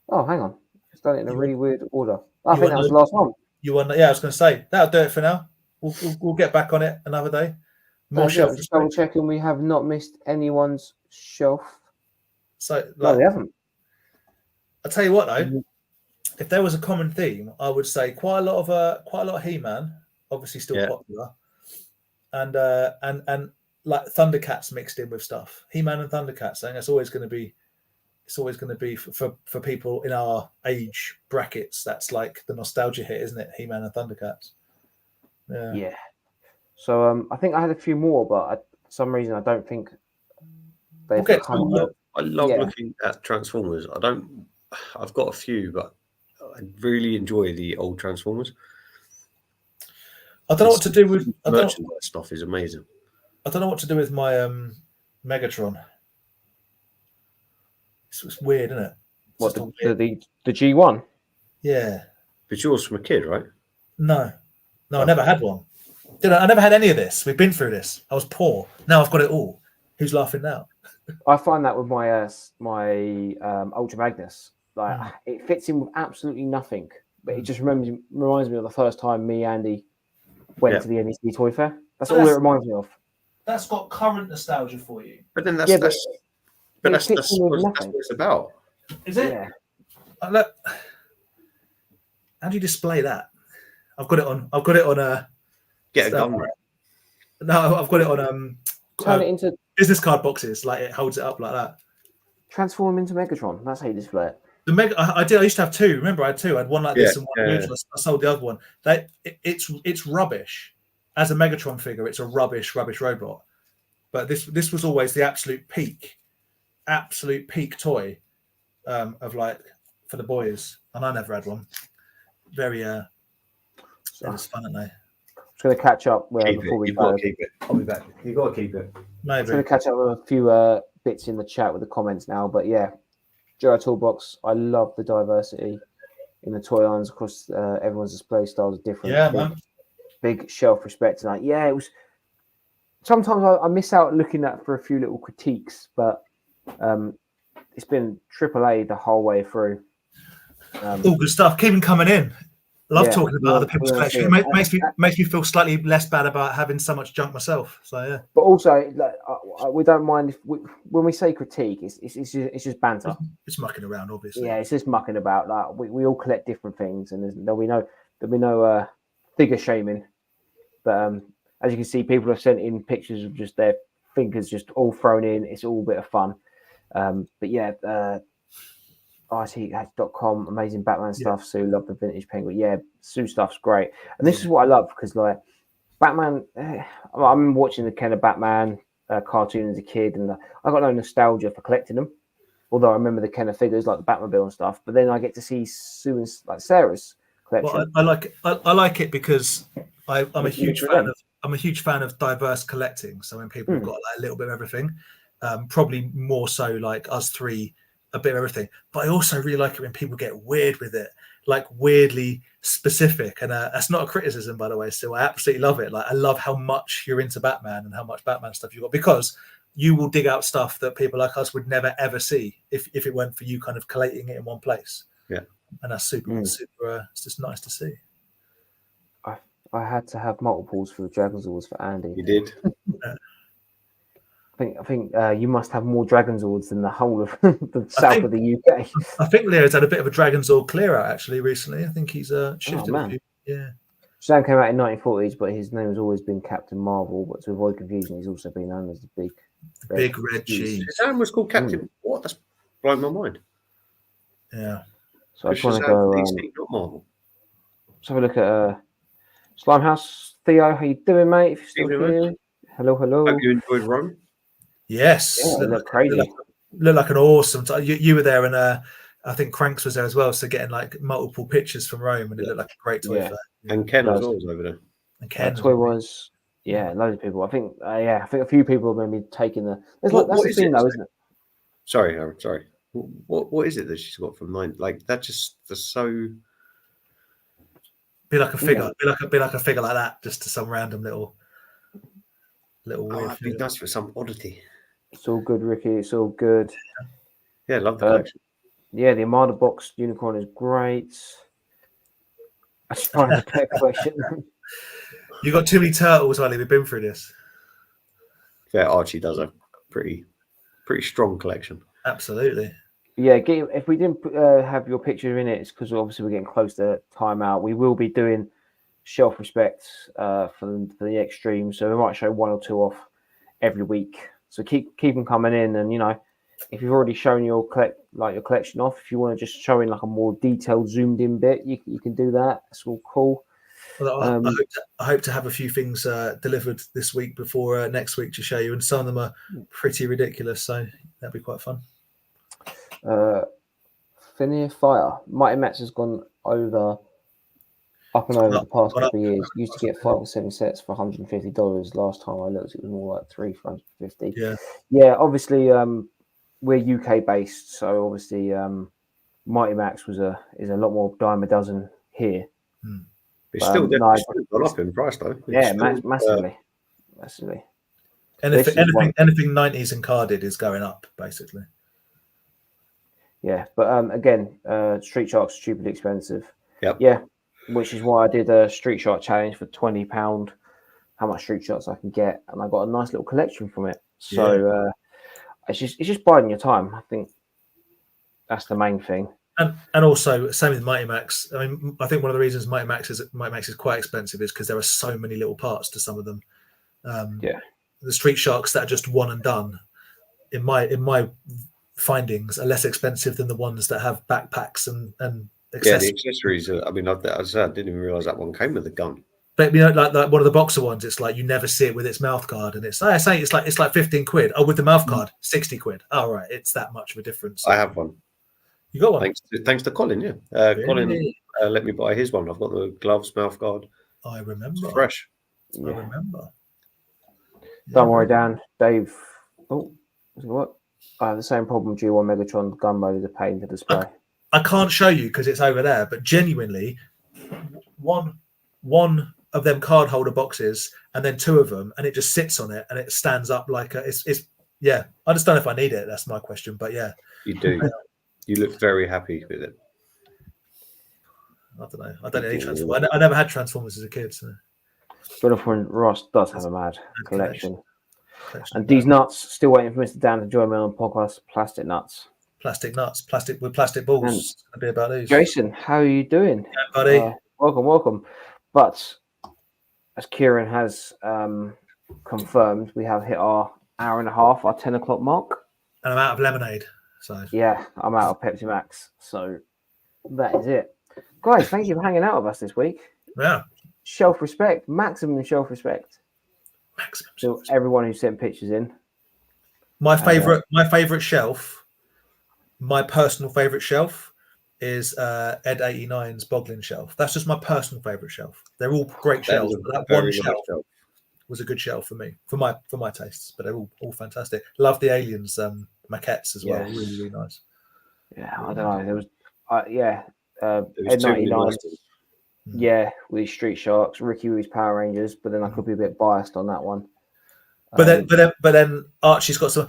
Oh, hang on. It's done it in a really weird order. I think that was the last one. You want? Yeah, I was going to say that'll do it for now. We'll get back on it another day. More shelf. Just double checking we have not missed anyone's shelf. So no, we haven't. I'll tell you what though, if there was a common theme, I would say quite a lot of He-Man, obviously still popular, and like Thundercats mixed in with stuff. He-Man and Thundercats. I think it's always going to be for people in our age brackets. That's like the nostalgia hit, isn't it? He-Man and Thundercats. Yeah. So I think I had a few more, but for some reason I don't think they've come up. I love looking at Transformers. I've got a few, but I really enjoy the old Transformers. I don't know what to do with merchandise stuff. Is amazing. I don't know what to do with my Megatron. It's weird, isn't it? What the G1? Yeah. But yours from a kid, right? No, I never had one. I never had any of this. We've been through this. I was poor. Now I've got it all. Who's laughing now? I find that with my my Ultra Magnus, it fits in with absolutely nothing, but it just reminds me of the first time me and Andy went to the NEC Toy Fair. That's all it reminds me of. That's got current nostalgia for you. But then that's what it's about. Is it? Yeah. Look, how do you display that? I've got it on a. Get a gun. Right? No, I've got it on turn it into business card boxes. Like it holds it up like that. Transform into Megatron. That's how you display it. I did. I used to have two. Remember, I had two. I had one like this and one original. I sold the other one. It's rubbish. As a Megatron figure, it's a rubbish robot. But this was always the absolute peak toy of like for the boys, and I never had one. Very it was fun, aren't they? Just going to catch up Keep before it. we You've got go. to keep it. I'll be back. You've got to keep it. I'm Maybe. going to catch up with a few bits in the chat with the comments now. But yeah, Joe Toolbox, I love the diversity in the toy lines across everyone's display styles are different. Yeah, man. Big shelf respect tonight. Yeah, it was. Sometimes I miss out looking at for a few little critiques, but it's been AAA the whole way through. All good stuff. Keep them coming in. Love Yeah, talking about other people's we're collection. seeing It makes me feel slightly less bad about having so much junk myself. So yeah. But also, like, we don't mind if when we say critique, it's just banter. It's mucking around, obviously. Yeah, it's just mucking about. Like we all collect different things, and there'll be no figure shaming. But as you can see, people have sent in pictures of just their fingers just all thrown in. It's all a bit of fun. But yeah, RT.com, amazing Batman stuff. Sue, love the vintage penguin. Yeah, Sue stuff's great. And this is what I love because like Batman, I remember watching the kind of Batman cartoon as a kid, and I got no nostalgia for collecting them. Although I remember the kind of figures like the Batmobile and stuff. But then I get to see Sue and like Sarah's collection. Well, I like it because I'm a huge fan of diverse collecting. So when people have got like a little bit of everything, probably more so like us three, a bit of everything. But I also really like it when people get weird with it, like weirdly specific. And that's not a criticism, by the way. Still, I absolutely love it. Like I love how much you're into Batman and how much Batman stuff you got, because you will dig out stuff that people like us would never ever see if it weren't for you kind of collating it in one place. Yeah, and that's super. It's just nice to see. I had to have multiples for the Dragon Zords for Andy. You did. I think you must have more Dragon Zords than the whole of the south of the UK. I think Leo's had a bit of a Dragon Zord clear out actually recently. I think he's shifted a few. Yeah. Shazam came out in 1940s, but his name has always been Captain Marvel. But to avoid confusion, he's also been known as the Big Red Cheese. Shazam was called Captain. What? That's blowing my mind. Yeah. So I just want to go. Not Marvel. Let's have a look at Slimehouse. Theo, how you doing, mate? If you're still here. Hello. Hope you enjoyed Rome. Yes. Yeah, look crazy. Look like an awesome time. You were there, and I think Cranks was there as well. So getting like multiple pictures from Rome, and it looked like a great toy fair. And Ken was always over there. And Ken toy was, loads of people. I think a few people have maybe taking the. That's the thing, though, isn't it? Sorry. What is it that she's got from 9? Like that's so. Be like a figure. Be like a figure like that, just to some random little weird. It'd be nice for some oddity. It's all good, Ricky. It's all good. Yeah, love the collection. Yeah, the Armada box unicorn is great. I just find the pet collection. You got too many turtles, Ollie. We've been through this. Yeah, Archie does a pretty strong collection. Absolutely. Yeah, if we didn't have your picture in it, it's because obviously we're getting close to timeout. We will be doing shelf respect for the extreme, so we might show one or two off every week. So keep them coming in, and if you've already shown your collection off, if you want to just show in like a more detailed, zoomed in bit, you can do that. It's all cool. Well, I hope to have a few things delivered this week before next week to show you, and some of them are pretty ridiculous, so that'd be quite fun. Finier Fire. Mighty Max has gone up and over the past couple of years. Used to get 5 or 7 sets for $150. Last time I looked, it was more like 3 for $150. Yeah. Obviously, we're UK based, so obviously, Mighty Max is a lot more dime a dozen here. It's still gone up in price though. Massively. Anything 90s and carded is going up basically. Yeah, but again, Street Shark's stupidly expensive. Yep. Yeah, which is why I did a Street Shark challenge for £20. How much Street Sharks I can get, and I got a nice little collection from it. So it's just biding your time. I think that's the main thing. And also, same with Mighty Max. I mean, I think one of the reasons Mighty Max is quite expensive is because there are so many little parts to some of them. The Street Sharks that are just one and done, in my findings, are less expensive than the ones that have backpacks and accessories. Yeah, the accessories. I mean, as I didn't even realize that one came with a gun. But like one of the boxer ones, it's like you never see it with its mouth guard, and it's like 15 quid. Oh, with the mouth guard, 60 quid. Oh, right, it's that much of a difference. I have one. You got one? Thanks to Colin. Yeah, Colin let me buy his one. I've got the gloves, mouth guard. I remember. It's fresh. I remember. Don't worry, Dan. Dave. Oh, what? I have the same problem. G1 Megatron gun mode is a pain to display. I can't show you because it's over there, but genuinely, one of them card holder boxes and then two of them, and it just sits on it and it stands up like it's yeah. I just don't know if I need it. That's my question, but yeah, You do. You look very happy with it. I don't know. I don't need any Transformers. I never had Transformers as a kid. So. Jonathan Ross does have a mad collection. And these nuts, still waiting for Mr. Dan to join me on the podcast. Plastic nuts. Plastic nuts, plastic with plastic balls. And it's gonna be about these. Jason, how are you doing? Yeah, buddy. Welcome. But as Kieran has confirmed, we have hit our hour and a half, our 10 o'clock mark. And I'm out of lemonade. So yeah, I'm out of Pepsi Max. So that is it. Guys, thank you for hanging out with us this week. Yeah. Self-respect, maximum self-respect. Maximum. To everyone who sent pictures in. My favorite shelf, my personal favorite shelf is Ed 89's Boglin shelf. That's just my personal favorite shelf. They're all great shelves. But that one shelf was a good shelf for me, for my tastes. But they're all fantastic. Love the Aliens maquettes as well. Really, really nice. Yeah, I don't know. There was Ed 99. Yeah, with Street Sharks, Ricky with his Power Rangers, but then I could be a bit biased on that one. But then Archie's got some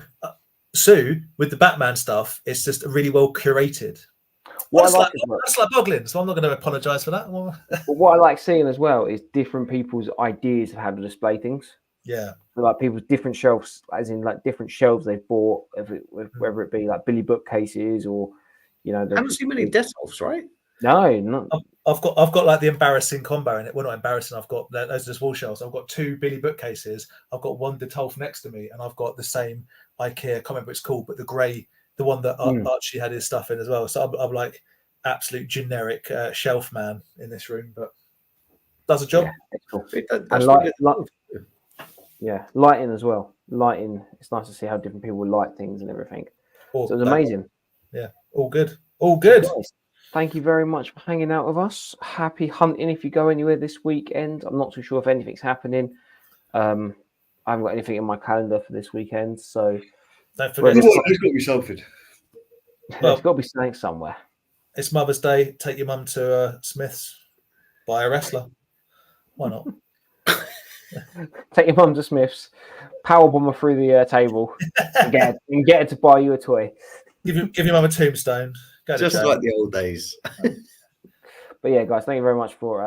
Sue with the Batman stuff. It's just really well curated. That's like Boglin, so I'm not going to apologise for that. But what I like seeing as well is different people's ideas of how to display things. Yeah, so like people's different shelves, as in like different shelves they've bought, whether it be like Billy bookcases or I haven't seen many desk shelves, right? No, not. I've got like the embarrassing combo in it. Well, not embarrassing. I've got those are just wall shelves. I've got two Billy bookcases. I've got one Detolf next to me, and I've got the same IKEA. I can't remember what it's called, but the grey, the one that Archie had his stuff in as well. So I'm like absolute generic shelf man in this room, but does a job. Yeah, it's cool. And lighting as well. Lighting. It's nice to see how different people light things and everything. So it was amazing. Yeah, all good. All good. Nice. Thank you very much for hanging out with us. Happy hunting if you go anywhere this weekend. I'm not too sure if anything's happening. I haven't got anything in my calendar for this weekend, so don't forget. There's got to be something. There's got to be something somewhere. It's Mother's Day. Take your mum to Smith's. Buy a wrestler. Why not? Take your mum to Smith's. Powerbomb her through the table and get her to buy you a toy. Give your mum a tombstone. Just like the old days. But yeah, guys, thank you very much for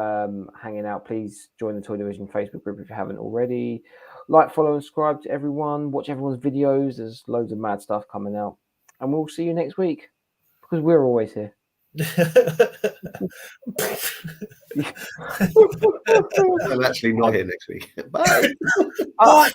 hanging out. Please join the Toy Division Facebook group if you haven't already. Like, follow, and subscribe to everyone. Watch everyone's videos. There's loads of mad stuff coming out. And we'll see you next week because we're always here. I'm actually not here next week. Bye. What?